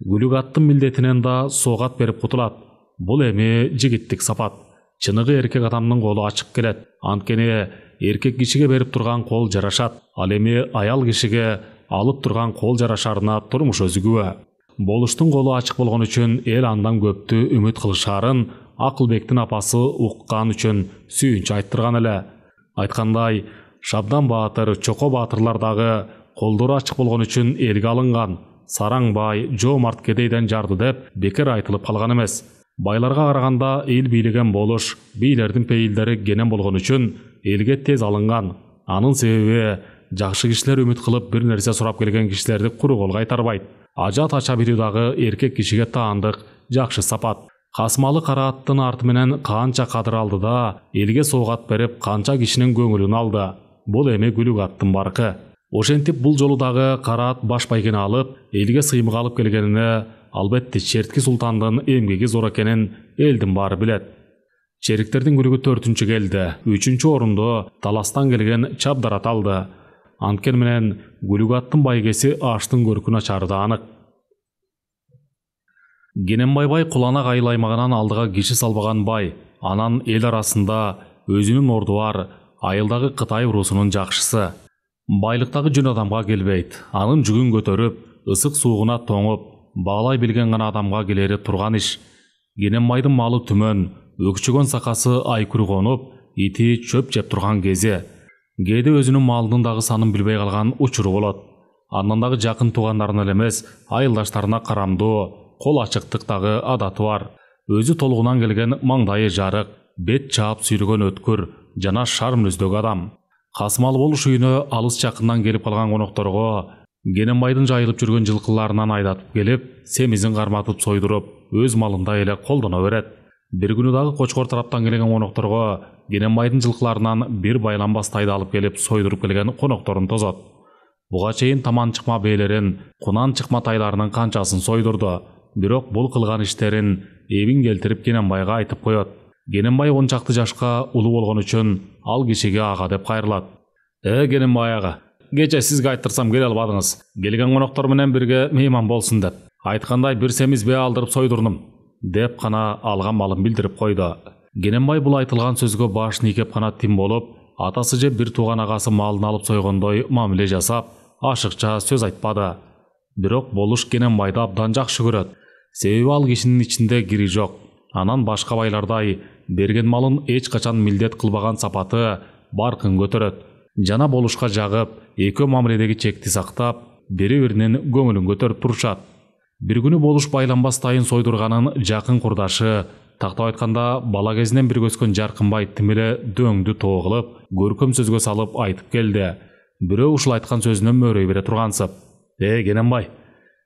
Күлүк аттын милдетинен да соогат берип кутулат. Бул эми жигиттик сапат. Чыныгы эркек адамдын колу ачык келет. Анткени эркек кишиге берип турган кол жарашат. Ал эми аял кишиге алып турган кол жарашарына турмуш өзү күбө. Болуштун колу ачык болгон үчүн эл андан көптү үмүт кылышарын Акылбектин апасы уккан үчүн сүйүнчү айттырган эле. Айткандай, Шабдан Баатыр, Чоко Баатырлар дагы колдору ачык болгон үчүн элге алынган. Сараң бай жоомарт кедейден жарды деп бекер айтылып калган эмес. Байларга караганда эл бийлеген Болуш бийлердин пейилдери кенен болгон үчүн элге тез алынган. Анын себеби жакшы кишилер үмүт кылып бир нерсе сурап келген кишилерди куру кол кайтарбайт. Ажат ача берүү дагы эркек кишиге таандык жакшы сапат. Касымалы Карааттын арты менен канча кадыр алды да элге соогат берип канча кишинин көңүлүн алды. Бул эми Күлүк аттын баркы. Ошентип бул жолу дагы Караат баш байгени алып, элге сыймык алып келгенине албетте Черки султандын эмгеги зор экенин элдин баары билет. Чериктердин күлүгү 4-чү келди. 3-чү орунду Таластан келген Чабдарат алды. Анткени менен Күлүк аттын байгеси аштын көркүн ачары да анык. Кененбай бай кулана кайылаймагынан алдыга киши салбаган бай. Анан эл арасында өзүнүн орду бар, айылдагы Кытай урусунун жакшысы. Байлыктагы жөн адамга келбейт. Анын жүгүн көтөрүп, ысык суугуна тоңуп, баглай билген гана адамга келери турган иш. Кененбайдын малы түмөн, өкчөгөн сакасы айкүр конуп, ити чөп жеп турган кези. Кээде өзүнүн малынын дагы санын билбей калган учуру болот. Андан дагы жакын туугандарына эле эмес, айылдаштарына карамдуу, кол ачыктык дагы адаты бар. Өзү толугунан келген маңдайы жарык, бет чаап сүйрөгөн өткүр, жана шар мүнөздөгү адам. Касымалы Болуш үйүнө алыс жакындан келип калган конокторго Кененбайдын жайылып жүргөн жылкыларынан айдатып келип, семизин карматып сойдуруп, өз малындай эле колдоно берет. Бир күнү дагы Кочкор тараптан келген конокторго Кененбайдын жылкыларынан бир байланбас тайды алып келип сойдуруп келген конокторун тозот. Буга чейин таман чыкма бээлерин, кунан чыкма тайларынын канчасын сойдурду. Бирок бул кылган иштерин эбин келтирип Кененбайга айтып коет. Кененбай 10 чакты жашка улуу болгон үчүн ал кишиге ага деп кайрылат. Кененбай ага, кече сизге айттырсам келе албадыңыз. Келген коноктор менен бирге мейман болсун деп. Айткандай бир семиз бээ алдырып сойдурдум, деп гана алган малын билдирип койду. Кененбай бул айтылган сөзгө башын ийкеп гана тим болуп, атасы же бир тууган агасы малын алып сойгондой мамиле жасап, ашыкча сөз айтпады. Бирок Болуш Кененбайды абдан жакшы көрөт. Себеби ал кишинин ичинде кири жок. Анан башка байлардай берген малын эч качан милдет кылбаган сапаты баркын көтөрөт. Жана Болушка жагып, экөө мамиледеги чекти сактап, бири-биринин көңүлүн көтөрүп турушат. Бир күнү Болуш байланбас тайын сойдурганын жакын курдашы, тактап айтканда бала кезинен бир өскөн Жаркынбай тим эле дөңдү тоо кылып, көркөм сөзгө салып айтып келди. Бирөө ушул айткан сөзүнөн мөрөй бере тургансып: Кененбай,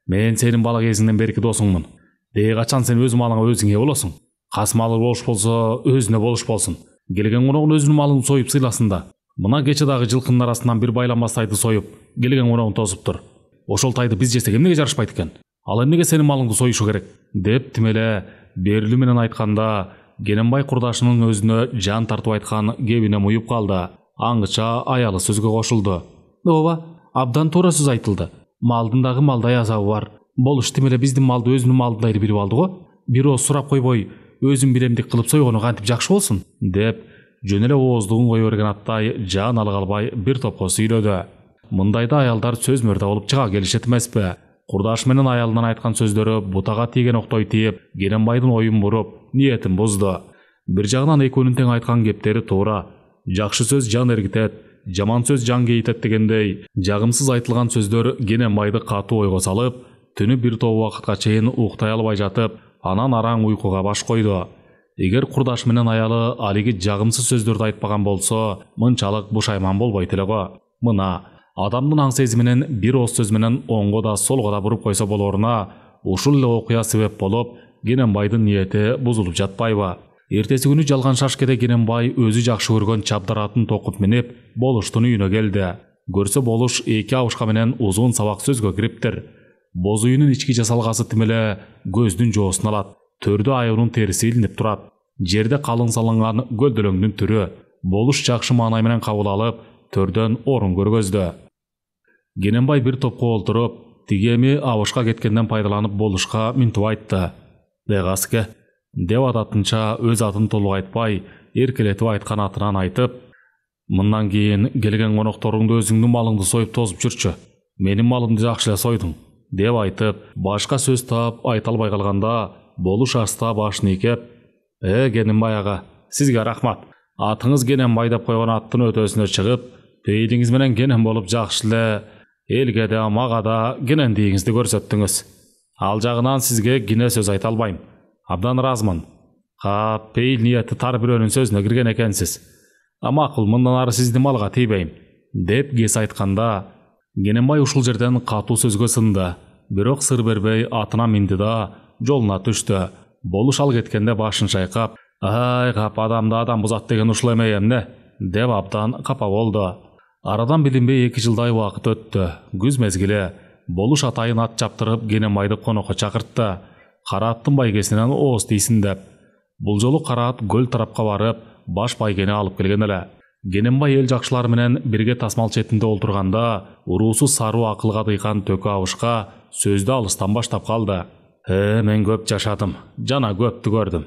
мен сенин бала кезиңден берки досуңмун. Качан сен өз малыңа өзүң ээ болосуң? Касымалы Болуш болсо өзүнө Болуш болсун. Келген коногун өзүнүн малын союп сыйласын да. Мына кече дагы жылкынын арасынан бир байланбас тайды союп, келген коногун тосуптур. Ошол тайды биз жесек эмнеге жарашпайт экен? Ал эмнеге сенин малыңды союшу керек? Деп тим эле берилүү менен айтканда, Кененбай курдашынын өзүнө жан тартып айткан кебине муюп калды. Аңгыча аялы сөзгө кошулду. Ооба, абдан туура сөз айтылды. Малдын дагы малдай азабы бар. Болуш тим эле биздин малды өзүнүн малдындай билип алды го. бир ооз сурап койбой, өзүм билемдик кылып сойгону кантип жакшы болсун, деп жөн эле ооздугун кое берген аттай жаан ала калбай бир топко сүйлөдү. Мындайда аялдар сөз мөрдө болуп чыга келишет эмеспи? Курдаш менен аялынан айткан сөздөрү бутага тийген октой тийип, Керенбайдын оюн буруп, ниетин бузду. Бир жагынан экөөнүн тең айткан кептери туура. Жакшы сөз жан эргитет, жаман сөз жан кейитет дегендей, жагымсыз айтылган сөздөр Керенбайды катуу ойго салып, түнү бир топ убакытка чейин уктай албай жатып, анан араң уйкуга баш койду. Эгер курдаш менен аялы алиги жагымсыз сөздөрдү айтпаган болсо, мынчалык бушайман болбойт эле го. Мына адамдын аң сезиминен бир ооз сөз менен оңго да солго да буруп койсо болоруна, ушул эле окуя себеп болуп, Керенбайдын ниети бузулуп жатпайбы? Эртеси күнү жалган шашкеде Керенбай өзү жакшы көргөн чабдар атын токуп минип, Болуштун үйүнө келди. Көрсө Болуш эки абышка менен узун сабак сөзгө кириптир. Боз үйүнүн ички жасалгасы тим эле көздүн жоосун алат. Төрдө аюунун териси илинип турат. Жерде калың салынган гөлдөлөңдүн түрү. Болуш жакшы маанай менен кабыл алып, төрдөн орун көргөздү. Керенбай бир топко олтуруп, тигеми абышка кеткенден пайдаланып Болушка минтип айтты. Бегаске деп адатынча өз атын толук айтпай, эркелетип айткан атынан айтып, мындан кийин келген конокторуңду өзүңдүн малыңды союп тозуп жүрчү. Менин малымды жакшы эле сойдуң, деп айтып, башка сөз таап айта албай калганда, Болуш аста башын ийкеп, Керенбай ага, сизге рахмат. Атыңыз Керенбай деп койгон аттын өтөсүнө чыгып, пейилиңиз менен кенен болуп жакшы эле элге да мага да кенендигиңизди көрсөттүңүз. Ал жагынан сизге кине сөз айта албайм. Абдан ыраазымын. Пейил ниети тар бирөөнүн сөзүнө кирген экенсиз. Макул, мындан ары сиздин малга тийбейм, деп кес айтканда, Керенбай ушул жерден катуу сөзгө сынды. Бирок сыр бербей атына минди да жолуна түштү. Болуш ал кеткенде башын шайкап, ай кап, адамды адам бузат деген ушул эме эмне, деп абдан капа болду. Арадан билинбей 2 жылдай убакыт өттү. Күз мезгили. Болуш атайын ат чаптырып Керенбайды конокко чакыртты. Кара аттын байгесинен ооз тийсин деп. Бул жолу кара ат көл тарапка барып, баш байгени алып келген эле. Керенбай эл жакшылары менен бирге тасмал четинде олтурганда, уруусу саруу акылга дыйкан Төкө абышка сөздү алыстан баштап калды. Мен көп жашадым, жана көптү көрдүм.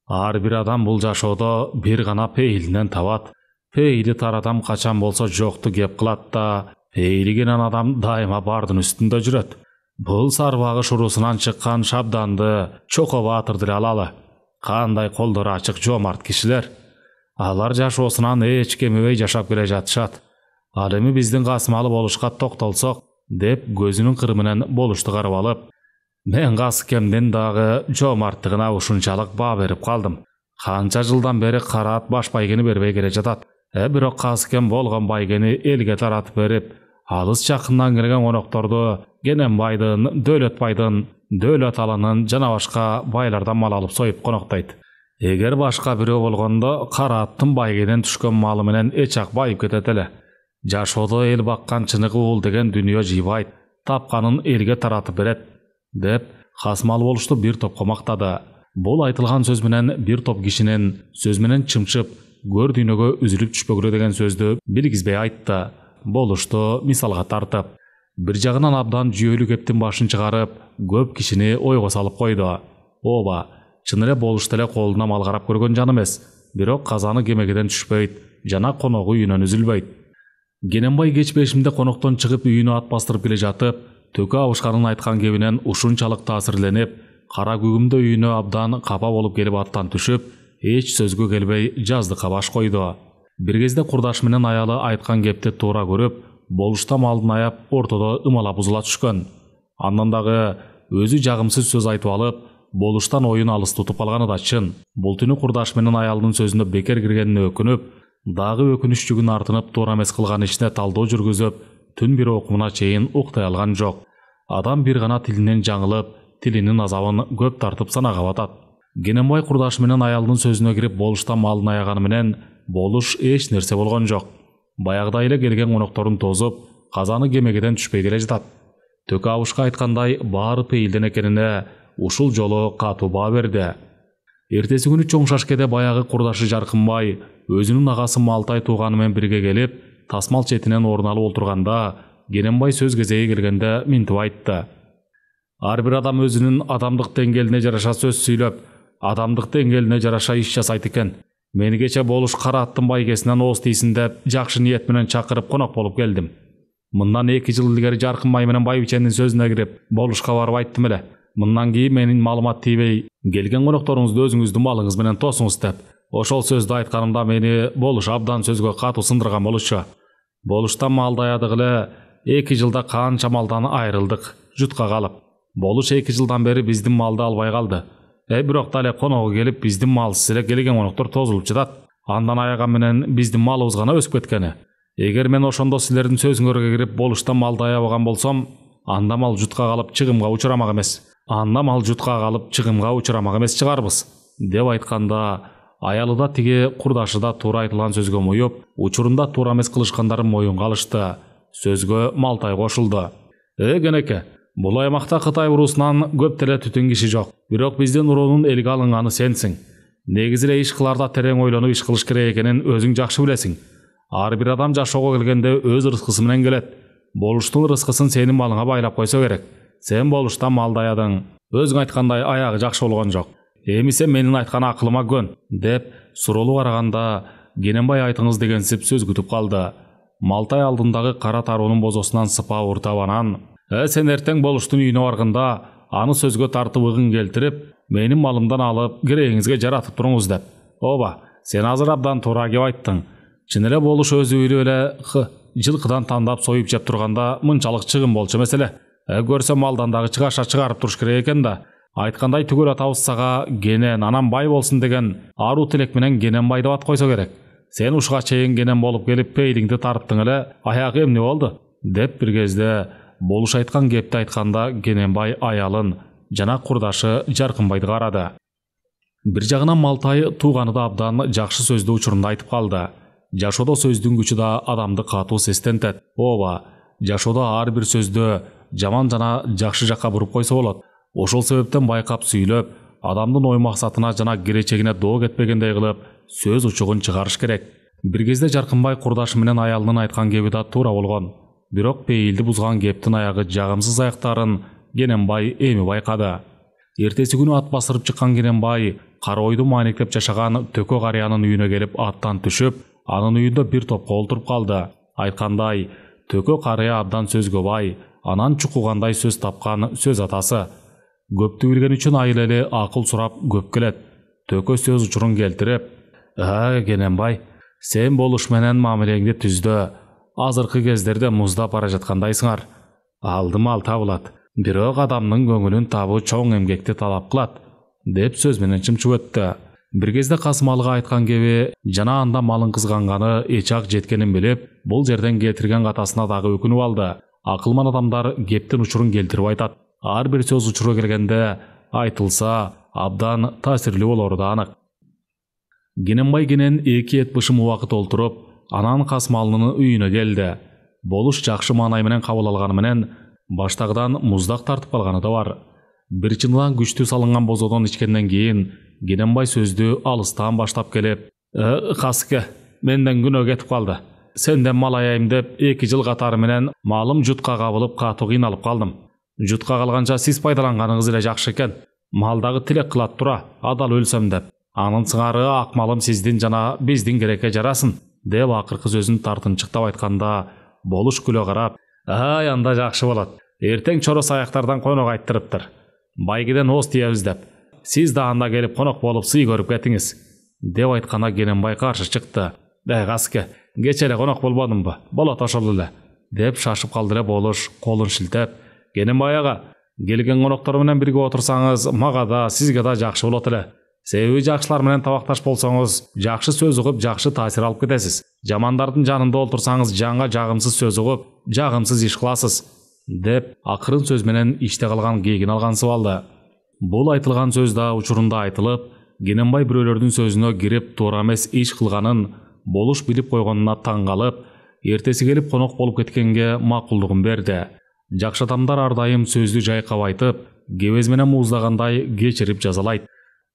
Ар бир адам бул жашоодо бир гана пейилинен табат. Пейили тар адам качан болсо жокту кеп кылат да, пейили кенен адам дайыма бардын үстүндө жүрөт. Бул Сарбагыш уруусунан чыккан Шабданды, Чоко Баатырды алалы. Кандай колдору ачык жоомарт кишилер. Алар жашоосунан эч кемебей жашап келе жатышат. Ал эми биздин Касымалы Болушка токтолсок, деп көзүнүн кыры менен Болушту карап алып, мен Касыкемдин дагы жоомарттыгына ушунчалык баа берип калдым. Канча жылдан бери кара ат баш байгени бербей келе жатат. Бирок Касыкем болгон байгени элге таратып берип, алыс жакындан келген конокторду Керенбайдын, Дөөлөтбайдын, Дөөлөт алынын жана башка байлардан мал алып союп коноктойт. Эгер башка бирөө болгондо кара аттын байгеден түшкөн малы менен эч ак байып кетет эле. Жашоодо эл баккан чыныгы уул деген дүнүйө жыйбайт, тапканын элге таратып берет, деп Касымалы Болушту бир топко мактады. Бул айтылган сөз менен бир топ кишинин сөз менен чымчып, көр дүйнөгө үзүлүп түшпөгүлө деген сөздү билгизбей айтты. Болушту мисалга тартып, бир жагынан абдан жүйөлүү кептин башын чыгарып, көп кишини ойго салып койду. Ооба, чын эле Болушту эле колуна мал карап көргөн жан эмес, бирок казаны кемегеден түшпөйт, жана коногу үйүнөн үзүлбөйт. Керенбай кеч бешимде коноктон чыгып үйүнө ат бастырып келе жатып, Төкө абышканын айткан кебинен ушунчалык таасирленип, кара күгүмдө үйүнө абдан капа болуп келип аттан түшүп, эч сөзгө келбей жаздыкка баш койду. Бир кезде курдаш менен аялы айткан кепти туура көрүп, Болушта малдын аяп ортодо ымалап бузула түшкөн. Андан дагы өзү жагымсыз сөз айтып алып, Болуштан оюн алыс тутуп алганы да чын. Бул түнү курдаш менен аялдын сөзүнө бекер киргенине өкүнүп, дагы өкүнүч жүгүн артынып туура эмес кылган ишине талдоо жүргүзүп, түн бир окумуна чейин уктай алган жок. Адам бир гана тилинен жаңылып, тилинин азабын көп тартып санага батат. Керенбай курдаш менен аялдын сөзүнө кирип Болуштан малын аяганы менен Болуш эч нерсе болгон жок. Баягыдай эле келген конокторун тозуп, казаны кемегеден түшпөй келе жатат. Төкө абышка айткандай баары пейилден экенине ушул жолу катуу баа берди. Эртеси күнү чоң шашкеде баягы курдашы Жаркынбай өзүнүн агасы Малтай тууганы менен бирге келип, тасмал четинен орун алып олтурганда, Керенбай сөз кезеги келгенде минтип айтты. Ар бир адам өзүнүн адамдык деңгээлине жараша сөз сүйлөп, адамдык деңгээлине жараша иш жасайт экен. Мени кече болуш кара аттын байгесинен ооз тийсин деп жакшы ниет менен чакырып конок болуп келдим. Мындан 2 жыл илгери Жаркын бай менен Байбиченин сөзүнө кирип, болушка барып айттым эле. Мындан кийин менин маалымат тийбей, келген конокторуңузду өзүңүздүн малыңыз менен тосуңуз деп. Ошол сөздү айтканымда мени болуш абдан сөзгө катуу сындырган болчу. Болуштан малды аядык эле 2 жылда канча малдан айрылдык, жутка калып. Болуш 2 жылдан бери биздин малды албай калды. Бирок дале коного келип биздин малсыз эле келген коноктор тозулуп жатат. Андан аяган менен биздин малыбыз гана өсүп кеткени. Эгер мен ошондо силердин сөзүңөргө кирип болуштан малды аябаган болсом, анда мал жутка калып чыгымга учурамак эмес чыгарбыз, деп айтканда, аялы да тиги курдашы да туура айтылган сөзгө моюп, учурунда туура эмес кылышкандарын моюнга алышты. Сөзгө Малтай кошулду. Кенеке, бул аймакта Кытай уруусунан көп деле түтүн киши жок. Бирок биздин уруунун элге алынганы сенсиң. Негизи эле иш кыларда терең ойлонуп иш кылыш керек экенин өзүң жакшы билесиң. Ар бир адам жашоого келгенде өз рызкысы менен келет. Болуштун рызкысын сенин малыңа байлап койсо керек. Сен болуштан малды аядың. Өзүң айткандай аягы жакшы болгон жок. Эмисе менин айткан акылыма көн, деп суроолуу караганда Кененбай айтыңыз дегенсип сөз күтүп калды. Малтай алдындагы кара таруунун бозосунан сыпа уртап анан, сен эртең болуштун үйүнө барганда аны сөзгө тартып ыгын келтирип, менин малымдан алып керегиңизге жаратып туруңуз деп. Оба, сен азыр абдан туура кеп айттың. Чын эле болуш өзү үйлүү эле жылкыдан тандап союп жеп турганда мынчалык чыгым болчу эмес эле. Көрсө малдан дагы чыгаша чыгарып туруш керек экен да. Айткандай түгөл атабыз сага Кенен анан бай болсун деген аруу тилек менен Кененбай деп ат койсо керек. Сен ушуга чейин Кенен болуп келип пейлиңди тарттың эле, аягы эмне болду? Деп бир кезде болуш айткан кепти айтканда Кененбай аялын жана курдашы Жаркынбайды карады. Бир жагынан Малтай тууганы да абдан жакшы сөздү учурунда айтып калды. Жашоодо сөздүн күчү да адамды катуу сестентет. Ооба, жашоодо ар бир сөздү жаман жана жакшы жакка буруп койсо болот. Ошол себептен байкап сүйлөп, адамдын ой максатына жана келечегине доо кетпегендей кылып сөз учугун чыгарыш керек. Бир кезде Жаркынбай курдашы менен аялынын айткан кеби да туура болгон. Бирок пейилди бузган кептин аягы жагымсыз аяктарын Кененбай эми байкады. Эртеси күнү ат басырып чыккан Кененбай кара ойду маанектеп жашаган Төкө карыянын үйүнө келип аттан түшүп, анын үйүндө бир топко олтуруп калды. Айткандай, Төкө карыя абдан сөзгө бай, анан чукугандай сөз тапкан сөз атасы. Көптү билген үчүн айыл эли акыл сурап көп келет. Төкө сөз учурун келтирип, Кененбай, сен болуш менен мамилеңди түздө. Азыркы кездерде муздап бара жаткандайсыңар. Алдым ал табылат. Бирок адамдын көңүлүн табуу чоң эмгекти талап кылат, деп сөз менен чымчып өттү. Бир кезде Касымалыга айткан кеби жана анда малын кызганганы эчак жеткенин билип, бул жерден кетирген катасына дагы өкүнүп алды. Акылман адамдар кептин учурун келтирип айтат. Ар бир сөз учуру келгенде айтылса абдан таасирлүү болору да анык. Кененбай кенен 2 эт бышым убакыт олтуруп, анан Касымалынын үйүнө келди. Болуш жакшы маанай менен кабыл алганы менен баштагыдан муздак тартып калганы да бар. Бир чыныдан күчтүү салынган бозодон ичкенден кийин Кененбай сөздү алыстан баштап келип, Касыке, менден күнөө кетип калды. Сенден мал аяйм деп 2 жыл катары менен малым жутка кабылып катуу кыйналып калдым. Жутка калганча сиз пайдаланганыңыз эле жакшы экен. Малдагы тилек кылат тура, адал өлсөм деп. Анын сыңары ак малым сиздин жана биздин керекке жарасын, деп акыркы сөзүн тартынчыктап айтканда Болуш күлө карап, анда жакшы болот. Эртең чорос аяктардан конок айттырыптыр. Байгеден ооз тийебиз деп. Сиз да анда келип конок болуп сый көрүп кетиңиз, деп айтканда Кененбай каршы чыкты. Касыке, кече эле конок болбодумбу? Болот ошол эле, деп шашып калды эле Болуш колун шилтеп. Кененбай ага, келген коноктор менен бирге отурсаңыз, мага да, сизге да жакшы болот эле. Себеби жакшылар менен табакташ болсоңуз, жакшы сөз угуп, жакшы таасир алып кетесиз. Жамандардын жанында олтурсаңыз, жанга жагымсыз сөз угуп, жагымсыз иш кыласыз, деп акырын сөз менен иште калган кегин алгансып алды. Бул айтылган сөз да учурунда айтылып, Кененбай бирөөлөрдүн сөзүнө кирип туура эмес иш кылганын Болуш билип койгонуна таң калып, эртеси келип конок болуп кеткенге макулдугун берди. Жакшы адамдар ар дайым сөздү жайкап айтып, кебез менен муздагандай кечирип жазалайт.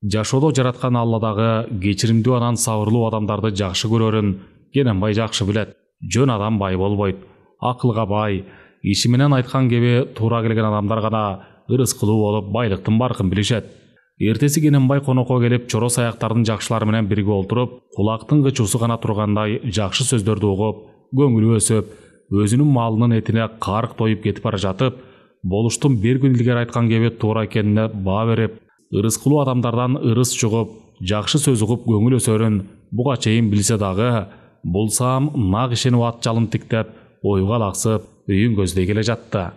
Жашоодо жараткан Алла дагы кечиримдүү анан сабырлуу адамдарды жакшы көрөрүн Кененбай жакшы билет. Жөн адам бай болбойт, акылга бай, иши менен айткан кеби туура келген адамдар гана ырыс кылуу болуп байлыктын баркын билишет. Эртеси Кененбай конокко келип, чоро саяктардын жакшылары менен бирге олтуруп, кулактын кычуусу гана тургандай жакшы сөздөрдү угуп, көңүлү өсүп, өзүнүн малынын этине карык тоюп кетип бара жатып, болуштун бир күн илгери айткан кеби туура экенине баа берип, ырыс кылуу адамдардан ырыс чугуп, жакшы сөз угуп көңүл өсөрүн буга чейин билсе дагы, булсам нак ишенип ат жалын тиктеп, ойго алаксып, үйүн көздөй келе жатты.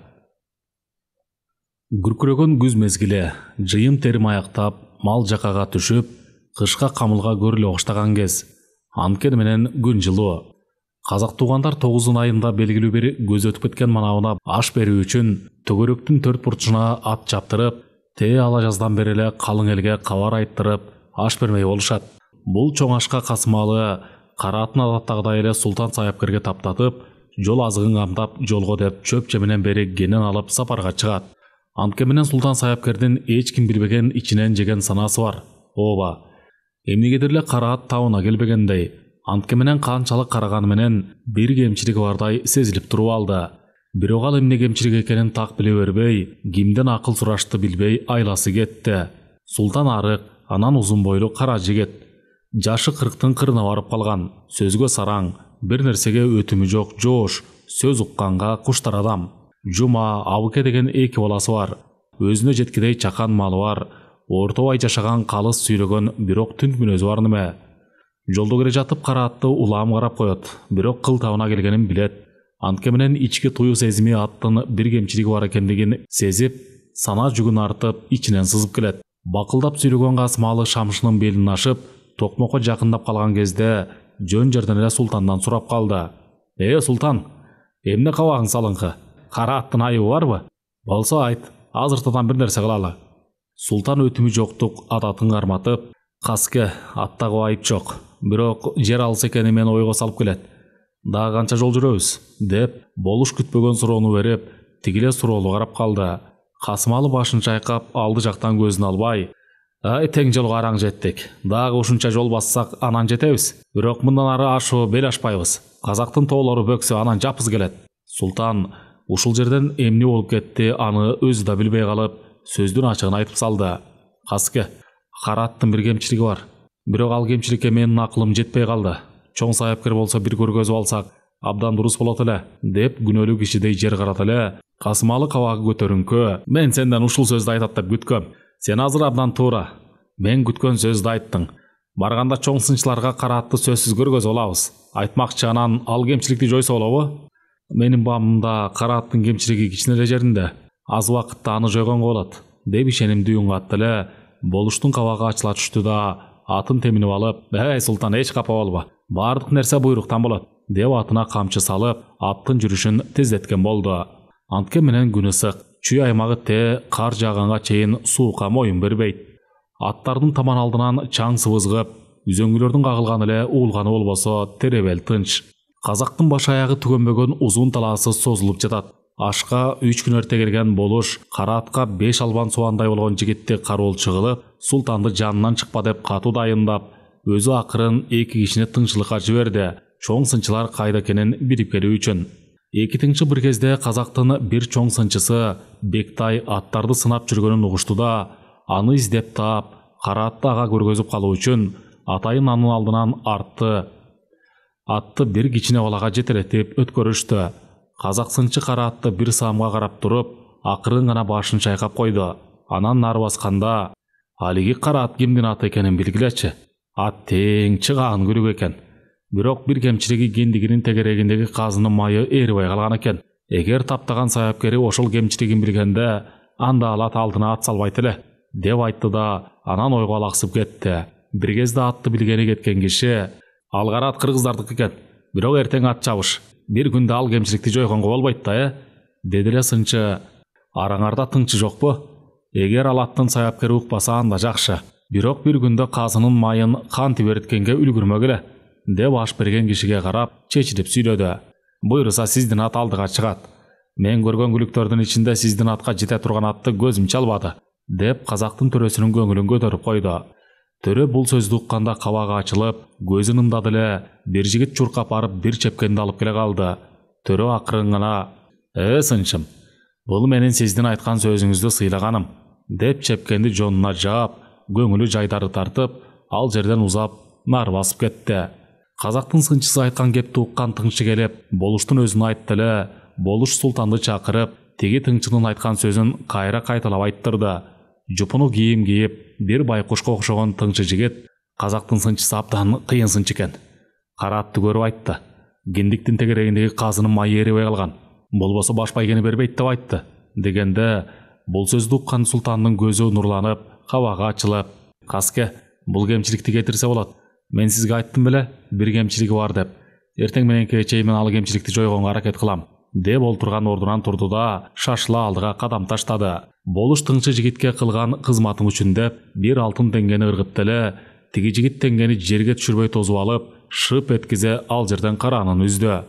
Күркүрөгөн күз мезгили, жыйын терим аяктап, мал жакага түшүп, кышка камылга көрүлө баштаган кез. Анткени менен күн жылуу. Казак туугандар 9 айында белгилүү бир көз өтүп кеткен манабына аш берүү үчүн төгөрөктүн төрт бурчуна ат чаптырып, ала жаздан бери эле калың элге кабар айттырып, аш бермей болушат. Бул чоң ашка Касымалы кара атын адаттагыдай эле Султан Саяпкерге таптатып, жол азыгын камдап жолго деп чөп жеминен бери кенен алып сапарга чыгат. Антке менен Султан Саяпкердин эч ким билбеген ичинен жеген санасы бар. Ооба. Эмнегедир эле кара ат табына келбегендей, антке менен канчалык караганы менен бир кемчилиги бардай сезилип туруп алды. Бирок ал эмне кемчилик экенин так биле бербей, кимден акыл сурашты билбей айласы кетти. Султан арык, анан узун бойлуу кара жигит. Жашы 40-тын кырына барып калган, сөзгө сараң, бир нерсеге өтүмү жок жоош, сөз укканга куштар адам. Жума, Абыке деген 2 баласы бар. Өзүнө жеткидей чакан малы бар. Орто ай жашаган калыс сүйлөгөн, бирок түн мүнөзү бар неме. Жолдо келе жатып кара атты улам карап коет, бирок кыл табына келгенин билет. Антке менен ички туюу сезими аттын бир кемчилиги бар экендигин сезип, сана жүгүн артып, ичинен сызып келет. Бакылдап сүйлөгөн Касымалы шамшынын белин ашып, токмокко жакындап калган кезде жөн жерден эле Султандан сурап калды. Султан, эмне кабагың салыңкы? Кара аттын айыбы барбы? Болсо айт, азыртадан бир нерсе кылалы. Султан өтүмү жоктук адатын карматып, Каске, аттагы айып жок, бирок жер алыс экени мени ойго салып келет. Дагы канча жол жүрөбүз? Деп, болуш күтпөгөн суроону берип, тигиле суроолуу карап калды. Касымалы башын чайкап, алды жактан көзүн албай, тең жолго араң жеттик. Дагы ушунча жол бассак, анан жетебиз. Бирок мындан ары ашуу бел ашпайбыз. Казактын тоолору бөксө, анан жапыз келет. Султан ушул жерден эмне болуп кетти, аны өзү да билбей калып, сөздүн ачыгын айтып салды. Каске, кара аттын бир кемчилиги бар. Бирок ал кемчиликке менин акылым жетпей калды. Чоң Саяпкер болсо бир көргөзүп алсак, абдан дурус болот эле, деп күнөөлүү кишидей жер карат эле. Касымалы кабагы көтөрүңкө, мен сенден ушул сөздү айтат деп күткөм. Сен азыр абдан туура. Мен күткөн сөздү айттың. Барганда чоң сынчыларга кара атты сөзсүз көргөзүп алабыз. Айтмакчы, анан ал кемчиликти жойсо болобу? Менин баамымда кара аттын кемчилиги кичине эле жеринде. Аз убакытта аны жойгонго болот, деп ишенимдүү үн катты эле. Болуштун кабагы ачыла түштү да, атын теминип алып, Султан, эч капа болбо. Бардык нерсе буйруктан болот, деп атына камчы салып, аттын жүрүшүн тездеткен болду. Антке менен күн ысык, чүй аймагы кар жааганга чейин суукка моюн бербейт. Аттардын таман алдынан чаң сыбызгып, үзөңгүлөрдүн кагылганы эле уулганы болбосо теребел тынч. Казактын баш аягы түгөнбөгөн узун талаасы созулуп жатат. Ашка 3 күн эрте келген болуш, кара атка 5 албан суандай болгон жигитти кароол чыгылып, Султанды жанынан чыкпа деп катуу дайындап, өзү акырын 2 кишини тыңчылыкка жиберди. Чоң сынчылар кайда экенин билип келүү үчүн. 2 тыңчы бир кезде казактын бир чоң сынчысы Бектай аттарды сынап жүргөнүн угушту да, аны издеп таап, кара атты ага көргөзүп калуу үчүн атайын анын алдынан атты бир кичине балага жетелетип өткөрүштү. Казак сынчы кара атты бир саамга карап туруп, акырын гана башын чайкап койду. Анан нары басканда, алиги кара ат кимдин аты экенин билгилечи. Ат тең чыгаан күрүк экен. Бирок бир кемчилиги кендигинин тегерегиндеги казынын майы эрибей калган экен. Эгер таптаган Саяпкери ошол кемчилигин билгенде, анда ал ат алдына ат салбайт эле, деп айтты да, анан ойго алаксып кетти. Бир кезде атты билгени кеткен киши, ал кара ат кыргыздардык экен, бирок эртең ат чабыш. Бир күндө ал кемчиликти жойгонго болбойт да, деди эле сынчы. Араңарда тыңчы жокпу? Эгер ал аттын Саяпкери укпаса, анда жакшы. Бирок бир күндө казынын майын кантип эриткенге үлгүрмөгүлө, деп аш берген кишиге карап чечилип сүйлөдү. Буйруса сиздин ат алдыга чыгат. Мен көргөн күлүктөрдүн ичинде сиздин атка жете турган атты көзүм чалбады, деп казактын төрөсүнүн көңүлүн көтөрүп койду. Төрө бул сөздү укканда кабагы ачылып, көзүн ымдады эле, бир жигит чуркап барып бир чепкенди алып келе калды. Төрө акырын гана, сынчым, Бұл менен сиздин айткан сөзүңүздү сыйлаганым, деп чепкенди жонуна жаап, көңүлү жайдары тартып, ал жерден узап, нар басып кетти. Казактын сынчысы айткан кепти уккан тыңчы келип, болуштун өзүн айтты эле, болуш султанды чакырып, тиги тыңчынын айткан сөзүн кайра кайталап айттырды. Жупуну кийим кийип, бир байкушка окшогон тыңчы жигит, казактын сынчысы абдан кыйын сынчы экен. Караатты көрүп айтты. Киндиктин тегерегиндеги казынын майы эрибей калган. Болбосо баш байгени бербейт деп айтты. Дегенде, бул сөздү уккан султандын көзү нурланып, кабагы ачылып, "Каске, бул кемчиликти кетирсе болот. Мен сизге айттым беле, бир кемчилиги бар деп. Эртең мененки чейин мен ал кемчиликти жойгонго аракет кылам." деп олтурган ордунан турду да, шашыла алдыга кадам таштады. Болуш тыңчы жигитке кылган кызматың үчүн деп, бир алтын теңгени ыргытты эле, тиги жигит теңгени жерге түшүрбөй тосуп алып, шып эткизе ал жерден караанын үздү.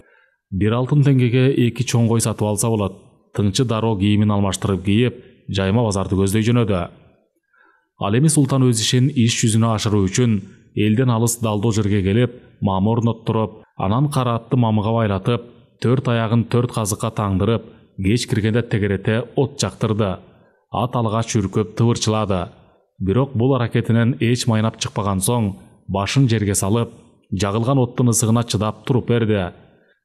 Бир алтын теңгеге 2 чоң кой сатып алса болот. Тыңчы дароо кийимин алмаштырып кийип, жайма базарды көздөй жөнөдү. Ал эми султан өз ишин иш жүзүнө ашыруу үчүн элден алыс далдоо жерге келип, мамы орноттуруп, анан караатты мамыга байлатып, 4 аягын 4 казыкка таңдырып, кеч киргенде тегерете от жактырды. Ат алгач үркөп тыбырчылады. Бирок бул аракетинен эч майнап чыкпаган соң, башын жерге салып, жагылган оттун ысыгына чыдап туруп берди.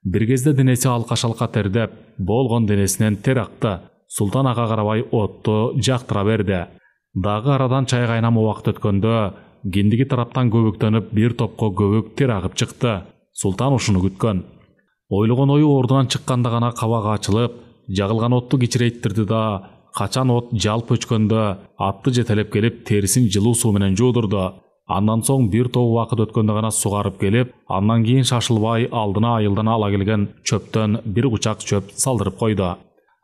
Бир кезде денеси алка-шалка тердеп, болгон денесинен тер акты. Султан ага карабай отту жактыра берди. Дагы арадан чай кайнам убакыт өткөндө, киндиги тараптан көбүктөнүп, бир топко көбүк тер агып чыкты. Султан ушуну күткөн. Ойлогон ою ордунан чыкканда гана кабагы ачылып, жагылган отту кичирейттирди да, качан от жалп өчкөндө атты жетелеп келип, терисин жылуу суу менен жуудурду. Андан соң бир топ убакыт өткөндө гана сугарып келип, андан кийин шашылбай алдына айылдан ала келген чөптөн бир кучак чөп салдырып койду.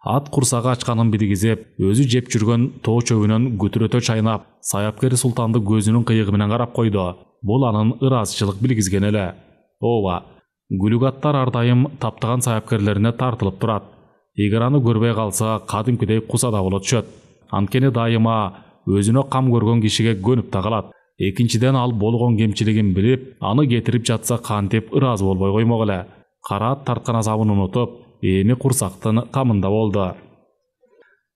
Ат курсагы ачканын бидигизип, өзү жеп жүргөн тоо чөбүнөн күтүрөтө чайнап, саяпкери султанды көзүнүн кыйыгы менен карап койду. Бул анын ыраазычылык билгизген эле. Ооба, күлүк аттар ар дайым таптаган саяпкерлерине тартылып турат. Эгер аны көрбөй калса, кадимкидей кусада болот түшөт. Анткени дайыма өзүнө кам көргөн кишиге көнүп та калат. Экинчиден ал болгон кемчилигин билип, аны кетирип жатса кантип ыраазы болбой коймок эле. Караат тарткан азабын унутуп, эми курсактын камында болду.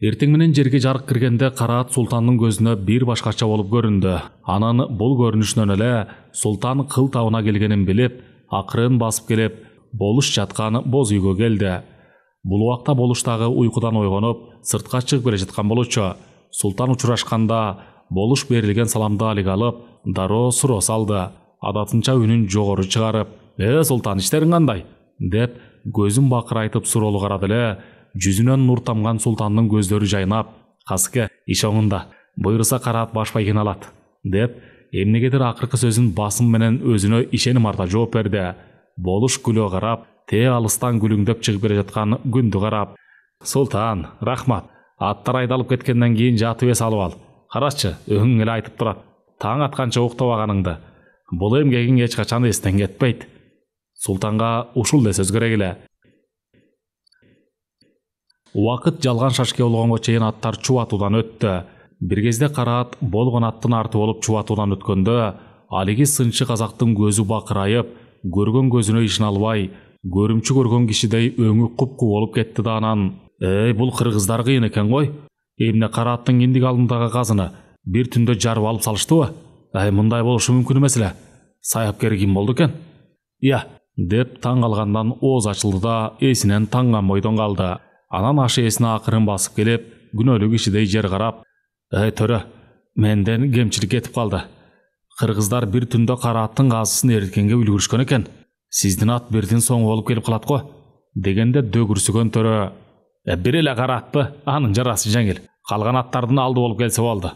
Эртең менен жерге жарык киргенде Караат султандын көзүнө бир башкача болуп көрүндү. Анын бул көрүнүшүнөн эле султан кыл табына келгенин билип, акырын басып келип, болуш жаткан боз үйгө келди. Бул убакта болуштагы уйкудан ойгонуп, сыртка чыгып келе жаткан болчу. Султан учурашканда болуш берилген саламды алиге алып, дароо суроо салды. Адатынча үнүн жогору чыгарып, султан, иштериң кандай?" деп көзүн бакырайтып суроолу карады эле, жүзүнөн нур тамган султандын көздөрү жайнап, "Каске, иш оңунда, буйруса Караат баш байгени алат", деп эмнегедир акыркы сөзүн басым менен өзүнө ишеним арта жооп берди. Болуш күлө карап, тээ алыстан күлүңдөп чыгып келе жаткан күндү карап, "Султан, рахмат. Аттар айдалып кеткенден кийин жатып эс алып ал. Карачы, өңүң эле айтып турат. Таң атканча уктабаганыңды. Бул эмгегиң эч качан эстен кетпейт." Султанга ушул да сөз керек эле. Убакыт жалган шашке болгонго чейин аттар чубатуудан өттү. Бир кезде Караат болгон аттын арты болуп чубатуудан өткөндө, алиги сынчы казактын көзү бакырайып, көргөн көзүнө ишин албай, көрүмчү көргөн кишидей өңү куп-куу болуп кетти да анан, бул кыргыздар кыйын экен ғой. Эмне Карааттын киндик алдындагы казыны бир түндө жарып алып салыштыбы? Мындай болушу мүмкүн эмес эле. Саяпкер ким болду экен?" деп таң калгандан ооз ачылды да, эсинен танган бойдон калды. Анан ашы эсине акырын басып келип, күнөөлүү кишидей жер карап, "Төрө, менден кемчилик кетип калды. Кыргыздар бир түндө Карааттын казысын эриткенге үлгүрүшкөн экен. Сиздин ат бирдин соң болуп келип калат го." Дегенде дөгүрсүгөн төрө, "Бир эле Караатпы? Анын жарасы жеңил. Калган аттардын алды болуп келсе болду",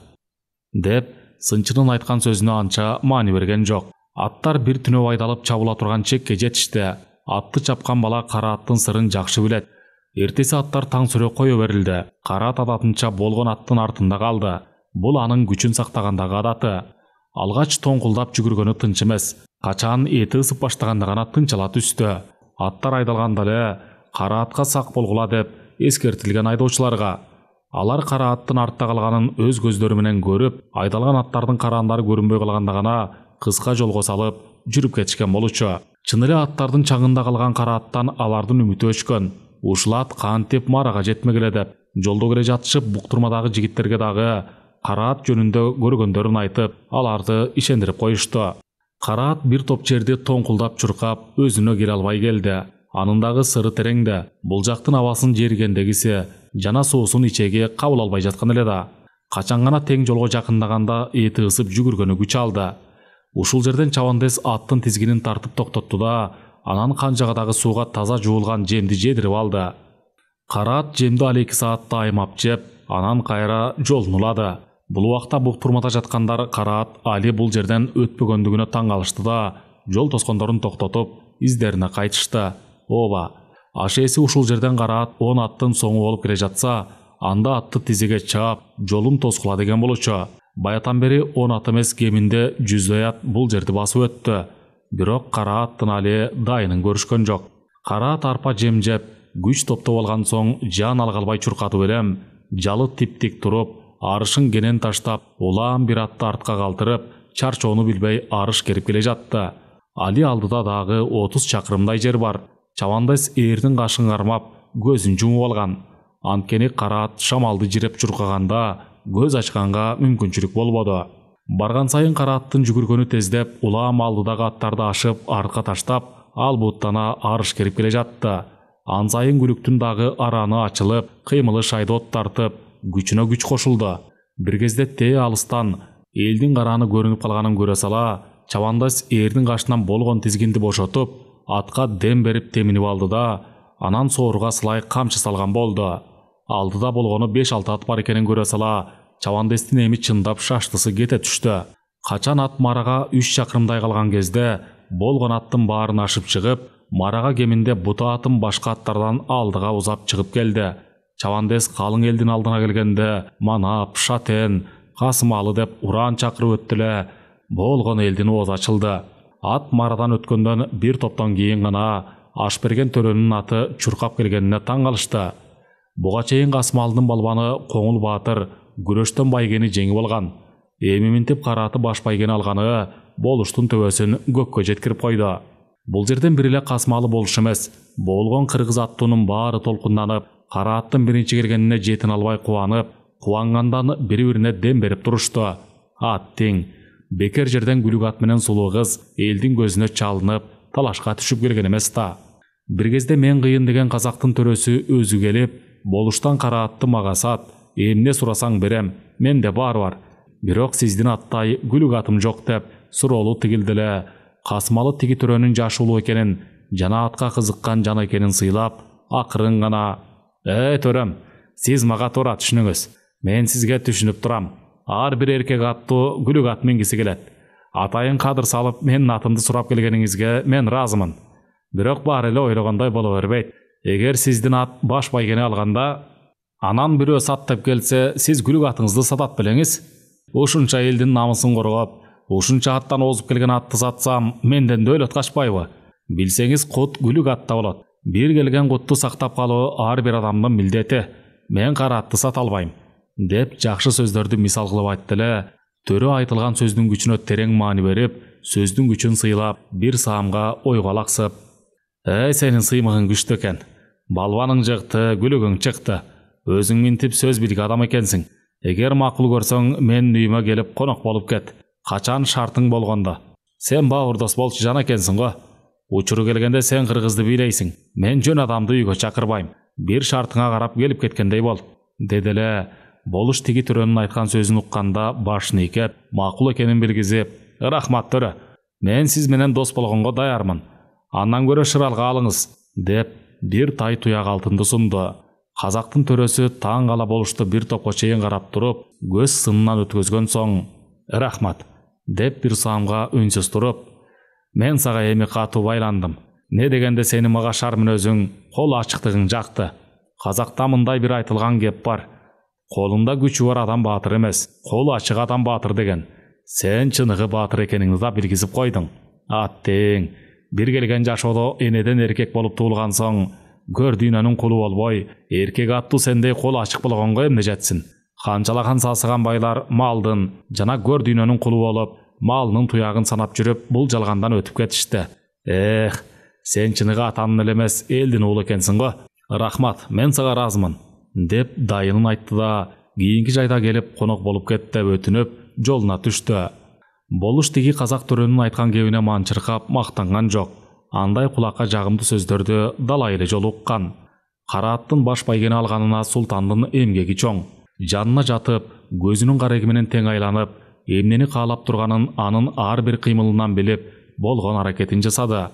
деп сынчынын айткан сөзүнө анча маани берген жок. Аттар бир түнөп айдалып чабыла турган чекке жетишти. Атты чапкан бала Карааттын сырын жакшы билет. Эртеси аттар таң сүрө кое берилди. Караат адатынча болгон аттын артында калды. Бул анын күчүн сактагандагы адаты. Алгач тоңкулдап жүгүргөнү тынч эмес. Качан эти ысып баштаганда гана тынчала түстү. Аттар айдалганда эле Караатка сак болгула деп эскертилген айдоочуларга. Алар Карааттын артта калганын өз көздөрү менен көрүп, айдалган аттардын караандары көрүнбөй калганда гана кыска жолго салып жүрүп кетишкен болчу. Чын эле аттардын чаңында калган Карааттан алардын үмүтү өчкөн. Ушул ат кантип марага жетмек эле деп Жолдо келе жатышып буктурмадагы жигиттерге дагы Караат жөнүндө көргөндөрүн айтып, аларды ишендирип коюшту. Караат бир топ жерди тоңкулдап чуркап, өзүнө келе албай келди. Анындагы сыры тереңде, бул жактын абасын жергендегиси жана суусун ичеги кабыл албай жаткан эле да. Качан гана тең жолго жакындаганда эти ысып жүгүргөнү күч алды. Ушул жерден Чавандес аттын тизгинин тартып токтотту да, анан канжагадагы сууга таза жуулган жемди жедирип алды. Караат жемди ал 2 саатта аймап жеп, анан кайра жолун улады. Бул убакта буктурмада жаткандар Караат Али бул жерден өтпөгөндүгүнө таң калышты да, жол тоскондорун токтотуп, издерине кайтышты. Ооба, ашеси ушул жерден Караат 10 аттын соңу болуп келе жатса, анда атты тизиге чаап, жолун тоскула деген болчу. Баятан бери 10 ат эмес кеминде 100 ат бул жерди басып өттү. Бирок Карааттын Али дайынын көрүшкөн жок. Караат арпа жем жеп, күч топтоп алган соң жан алга албай чуркатып элем, жалы тип-тик туруп, арышын кенен таштап, улаан бир атты артка калтырып, чарчоону билбей арыш керип келе жатты. Али алдыда дагы 30 чакырымдай жер бар. Чавандес эрдин кашын кармап, көзүн жумуп алган. Анткени Караат шамалды жиреп чуркаганда көз ачканга мүмкүнчүлүк болбоду. Барган сайын Карааттын жүгүргөнү тездеп, улаам алдыдагы аттарды ашып, артка таштап, ал буттана арыш керип келе жатты. Ан сайын күлүктүн дагы араны ачылып, кыймылы шайдот тартып, күчүнө күч кошулду. Бир кезде тээ алыстан элдин караны көрүнүп калганын көрө сала, Чавандес эрдин кашынан болгон тизгинди бошотуп, атка дем берип теминип алды да, анан сооруга сылай камчы салган болду. Алдыда болгону 5-6 ат бар экенин көрө сала, Чавандестин эми чындап шаштысы кете түштү. Качан ат марага 3 чакырымдай калган кезде, болгон аттын баарын ашып чыгып, марага кеминде бута атын башка аттардан алдыга узап чыгып келди. Чавандес калың элдин алдына келгенде, Манап, Шатен, Касымалы деп уран чакырып өттү эле, болгон элдин оозу ачылды. Ат марадан өткөндөн бир топтон кийин гана Ашберген төрөнүн аты чуркап келгенине таң калышты. Буга чейин Касымалдын балбаны Коңул Баатыр күрөштөн байгени жеңип алган. Эми минтип Карааты баш байгени алганы болуштун төбөсүн көккө жеткирип койду. Бул жерден бир эле Касымалы болуш эмес, болгон кыргыз аттуунун баары толкунданып, Карааттын биринчи келгенине жетин албай кубанып, кубангандан бири-бирине дем берип турушту. Аттиң бекер жерден күлүк ат менен сулуу кыз элдин көзүнө чалынып, талашка түшүп келген эмес да. Бир кезде мен кыйын деген казактын төрөсү өзү келип, болуштан Караатты мага сат, эмне сурасаң берем, менде бар. Бирок сиздин аттай күлүк атым жок деп, суроолу тигилди эле. Касымалы тиги төрөнүн жашы улуу экенин, жана атка кызыккан жан экенин сыйлап, акырын гана: төрөм, сиз мага туура түшүнүңүз. Мен сизге түшүнүп турам. Ар бир эркек аттуу күлүк ат мингиси келет. Атайын кадыр салып, менин атымды сурап келгениңизге мен ыраазымын. Бирок баары эле ойлогондой боло бербейт. Эгер сиздин ат баш байгени алганда, анан бирөө саттап келсе, сиз күлүк атыңызды сатат белеңиз. Ушунча элдин намысын коргоп, ушунча аттан озуп келген атты сатсам, менден дөөлөт качпайбы? Билсеңиз, кут күлүк атта болот. Бир келген кутту сактап калуу ар бир адамдын милдети. Мен Караатты сата албайм, деп жакшы сөздөрдү мисал кылып айтты эле. Төрө айтылган сөздүн күчүнө терең маани берип, сөздүн күчүн сыйлап, бир саамга ойго алаксып: сенин сыймыгың күчтүү экен. Балбаның жыкты, күлүгүң чыкты. Өзүң минтип сөз билик адам экенсиң. Эгер макул көрсөң, мен үйүмө келип конок болуп кет. Качан шартың болгондо. Сен бауырдос болчу жан экенсиң го. Учуру келгенде сен кыргызды бийлейсиң. Мен жөн адамды үйгө чакырбайм. Бир шартыңа карап келип кеткендей бол, деди эле. Болуш тиги төрөнүн айткан сөзүн укканда башын ийкеп, макул экенин билгизип: рахмат төрө. Мен сиз менен дос болгонго даярмын. Андан көрө шыралга алыңыз, деп бир тай туяк алтынды сунду. Казактын төрөсү таң кала болушту бир топко чейин карап туруп, көз сынынан өткөзгөн соң: рахмат, деп бир саамга үнсүз туруп: мен сага эми катуу байландым. Не дегенде сени мага шар мүнөзүң, кол ачыктыгың жакты. Казакта мындай бир айтылган кеп бар: колунда күчү бар адам баатыр эмес, колу ачык адам баатыр деген. Сен чыныгы баатыр экениңди да билгизип койдуң. Аттең, бир келген жашоодо энеден эркек болуп туулган соң, көр дүйнөнүн кулу болбой, эркек аттуу сендей колу ачык болгонго эмне жетсин? Канчалаган сасыган байлар малдын жана көр дүйнөнүн кулу болуп, малынын туягын санап жүрүп, бул жалгандан өтүп кетишти. Сен чыныгы атанын эле эмес, элдин уулу экенсиң го. Рахмат, мен сага ыраазымын. деп дайынын айтты да кийинки жайда келип конок болуп кет деп өтүнүп жолуна түштү. Болуш тиги казак төрөнүн айткан кебине манчыркап мактанган жок. Андай кулакка жагымдуу сөздөрдү далай эле жолу уккан. Кара аттын баш байгени алганына султандын эмгеги чоң. Жанына жатып, көзүнүн кареги менен тең айланып, эмнени каалап турганын анын ар бир кыймылынан билип, болгон аракетин жасады.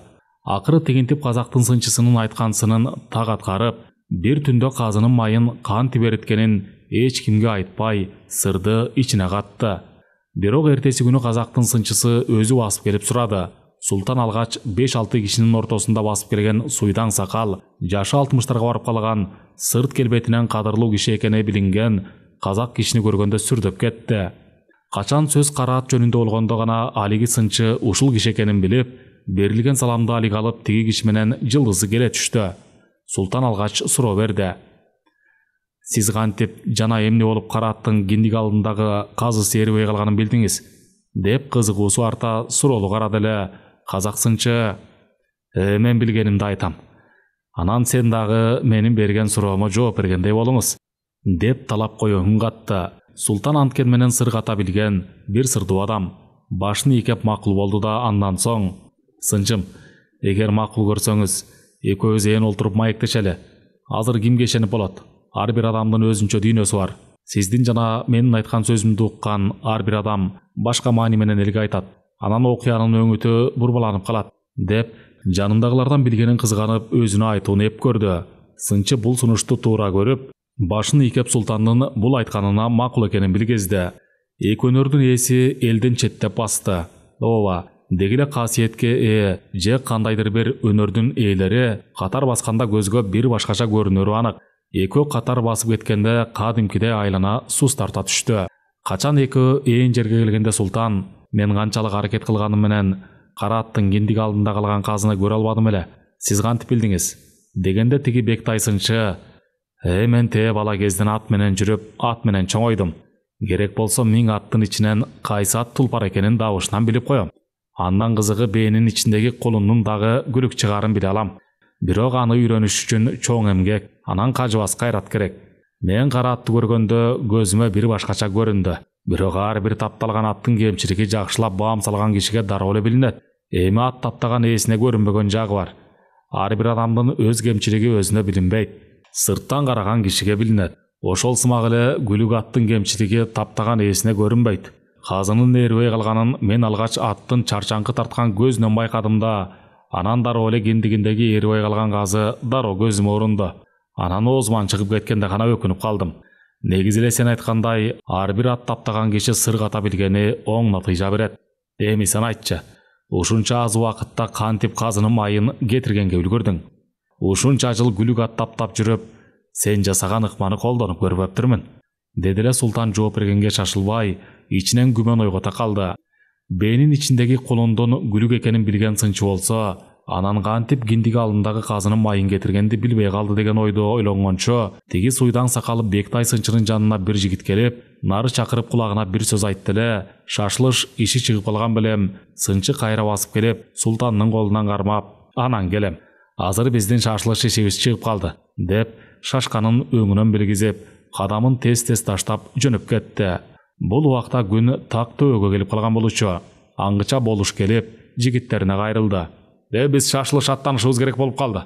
Акыры тигинтип казактын сынчысынын айткан сынын так аткарып, бир түндө казынын майын кантип эриткенин эч кимге айтпай, сырды ичине катты. Бирок эртеси күнү казактын сынчысы өзү басып келип сурады. Султан алгач 5-6 кишинин ортосунда басып келген суйдаң сакал, жашы 60-тарга барып калган, сырт келбетинен кадырлуу киши экени билинген казак кишини көргөндө сүрдөп кетти. Качан сөз кара ат жөнүндө болгондо гана алиги сынчы ушул киши экенин билип, берилген саламды алиге алып тиги киши менен жылдызы келе түштү. Султан алгач суроо берди. Сиз кантип жана эмне болуп кара аттын киндик алдындагы казысы эрибей калганын билдиңиз? Деп кызыгуусу арта суроолу карады эле. Казак сынчы: мен билгенимди айтам. Анан сен дагы менин берген суроомо жооп бергендей болуңуз, деп талап коюу үн катты. Султан анткен менен сыр ката билген бир сырдуу адам. Башын ийкеп макул болду да андан соң: сынчым, эгер макул көрсөңүз, экөөбүз ээн олтуруп маектешели. Азыр кимге ишенип болот? Ар бир адамдын өзүнчө дүйнөсү бар. Сиздин жана менин айткан сөзүмдү уккан ар бир адам башка маани менен элге айтат. Анан окуянын өңүтү бурбаланып калат, деп жанындагылардан билгенин кызганып өзүнө айтууну эп көрдү. Сынчы бул сунушту туура көрүп, башын ийкеп султандын бул айтканына макул экенин билгезди. Эки өнөрдүн ээси элден четтеп басты. Ооба, дегиле касиетке же кандайдыр бир өнөрдүн ээлери катар басканда көзгө бир башкача көрүнөрү анык. Экөө катар басып кеткенде кадимкиде айлана сус тарта түштү. Качан экөө ээн жерге келгенде Султан: мен канчалык аракет кылганым менен кара аттын киндик алдында калган казыны көрө албадым эле. Сиз кантип билдиңиз? Дегенде тиги Бектай сынчы: мен тээ бала кезден ат менен жүрүп, ат менен чоңойдум. Керек болсо 1000 аттын ичинен кайсы ат тулпар экенин дабышынан билип коем. Андан кызыгы бээнин ичиндеги кулундун дагы күлүк чыгарын биле алам. Бирок аны үйрөнүш үчүн чоң эмгек, анан кажыбас кайрат керек. Мен кара атты көргөндө көзүмө бир башкача көрүндү. Бирок ар бир тапталган аттын кемчилиги жакшылап баам салган кишиге дароо эле билинет. Эми ат таптаган ээсине көрүнбөгөн жагы бар. Ар бир адамдын өз кемчилиги өзүнө билинбейт. Сырттан караган кишиге билинет. Ошол сымак эле күлүк аттын кемчилиги таптаган ээсине көрүнбөйт. Казынын эрибей калганын мен алгач аттын чарчаңкы тарткан көзүнөн байкадым да, анан дароо эле киндигиндеги эрибей калган казы дароо көзүмө урунду. Анан оозуман чыгып кеткенде гана өкүнүп калдым. Негизи эле сен айткандай, ар бир ат таптаган киши сыр ката билгени оң натыйжа берет. Эми сен айтчы, ушунча аз убакытта кантип казынын майын кетиргенге үлгүрдүң? Ушунча жыл күлүк ат таптап жүрүп, сен жасаган ыкманы колдонуп көрбөптүрмүн. Деди эле Султан жооп бергенге шашылбай, ичинен күмөн ойгота калды. Бээнин ичиндеги кулундун күлүк экенин билген сынчы болсо, анан кантип киндик алдындагы казынын майын кетиргенди билбей калды деген ойду ойлонгончо, тиги суйдаң сакалы Бектай сынчынын жанына бир жигит келип, нары чакырып кулагына бир сөз айтты эле, шашылыш иши чыгып калган белем, сынчы кайра басып келип, Султандын колунан кармап: анан келем, азыр биздин шашылыш ишибиз чыгып калды, деп шашканын өңүнөн билгизип, кадамын тез-тез таштап жөнөп кетти. Бул убакта күн так төөгө келип калган болчу. Аңгыча болуш келип, жигиттерине кайрылды. Биз шашылыш аттанышыбыз керек болуп калды.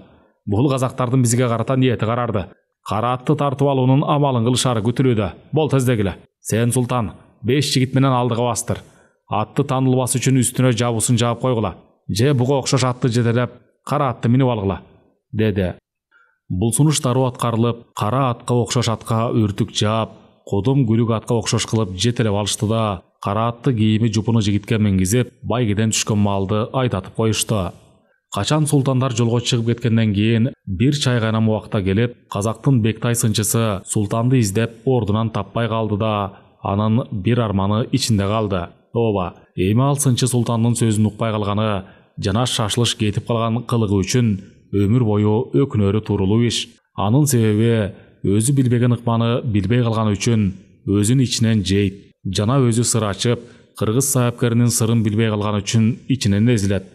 Бул казактардын бизге карата ниети карарды. Кара атты тартып алуунун амалын кылышары күтүлүүдө. Бол тездегиле. Сен Султан 5 жигит менен алдыга бастыр. Атты таанылбас үчүн үстүнө жабусын жаап койгула. Же буга окшош атты жетелеп, кара атты минип алгыла, деди. Бул сунуш дароо аткарылып, кара атка окшош атка үртүк жаап, кодум күлүк атка окшош кылып жетелеп алышты да, кара атты кийими жупуну жигитке мингизип, байгеден түшкөн малды айдатып коюшту. Качан султандар жолго чыгып кеткенден кийин бир чай кайнам убакта келип, казактын Бектай сынчысы Султанды издеп ордунан таппай калды да, анын бир арманы ичинде калды. Ооба, эми ал сынчы Султандын сөзүн укпай калганы жана шашылыш кетип калган кылыгы үчүн өмүр бою өкүнөрү туурулуу иш. Анын себеби өзү билбеген ыкманы билбей калган үчүн өзүн ичинен жейт, жана өзү сыр ачып, кыргыз саяпкеринин сырын билбей калган үчүн ичинен эзилет.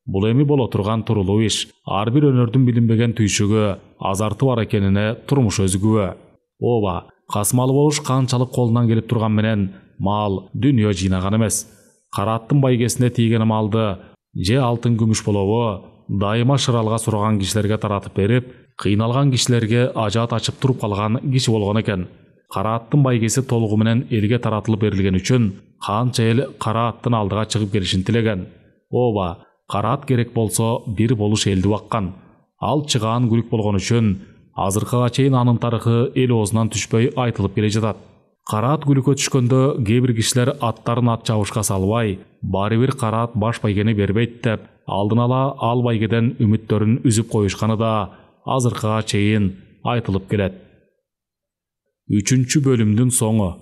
Бул эми боло турган турулуу иш. Ар бир өнөрдүн билинбеген түйшүгү, азарты бар экенине турмуш өзү күбө. Ооба, касмалы болуш канчалык колунан келип турган менен мал, дүнүйө жыйнаган эмес. Карааттын байгесине тийген малды же алтын күмүш болобу дайыма шыралга сураган кишилерге таратып берип, кыйналган кишилерге ажаат ачып туруп калган киши болгон экен. Карааттын байгеси толугу менен элге таратылып берилген үчүн канча эл карааттын алдыга чыгып келишин тилеген. Ооба, караат керек болсо бир болуш элди баккан. Ал чыгаан күлүк болгон үчүн азыркыга чейин анын тарыхы эл оозунан түшпөй айтылып келе жатат. Караат күлүккө түшкөндө кээ бир кишилер аттарын ат чабышка салбай, баары бир караат баш байгени бербейт деп, алдын ала ал байгеден үмүттөрүн үзүп коюшканы да азыркыга чейин айтылып келет. 3 бөлүмдүн соңу.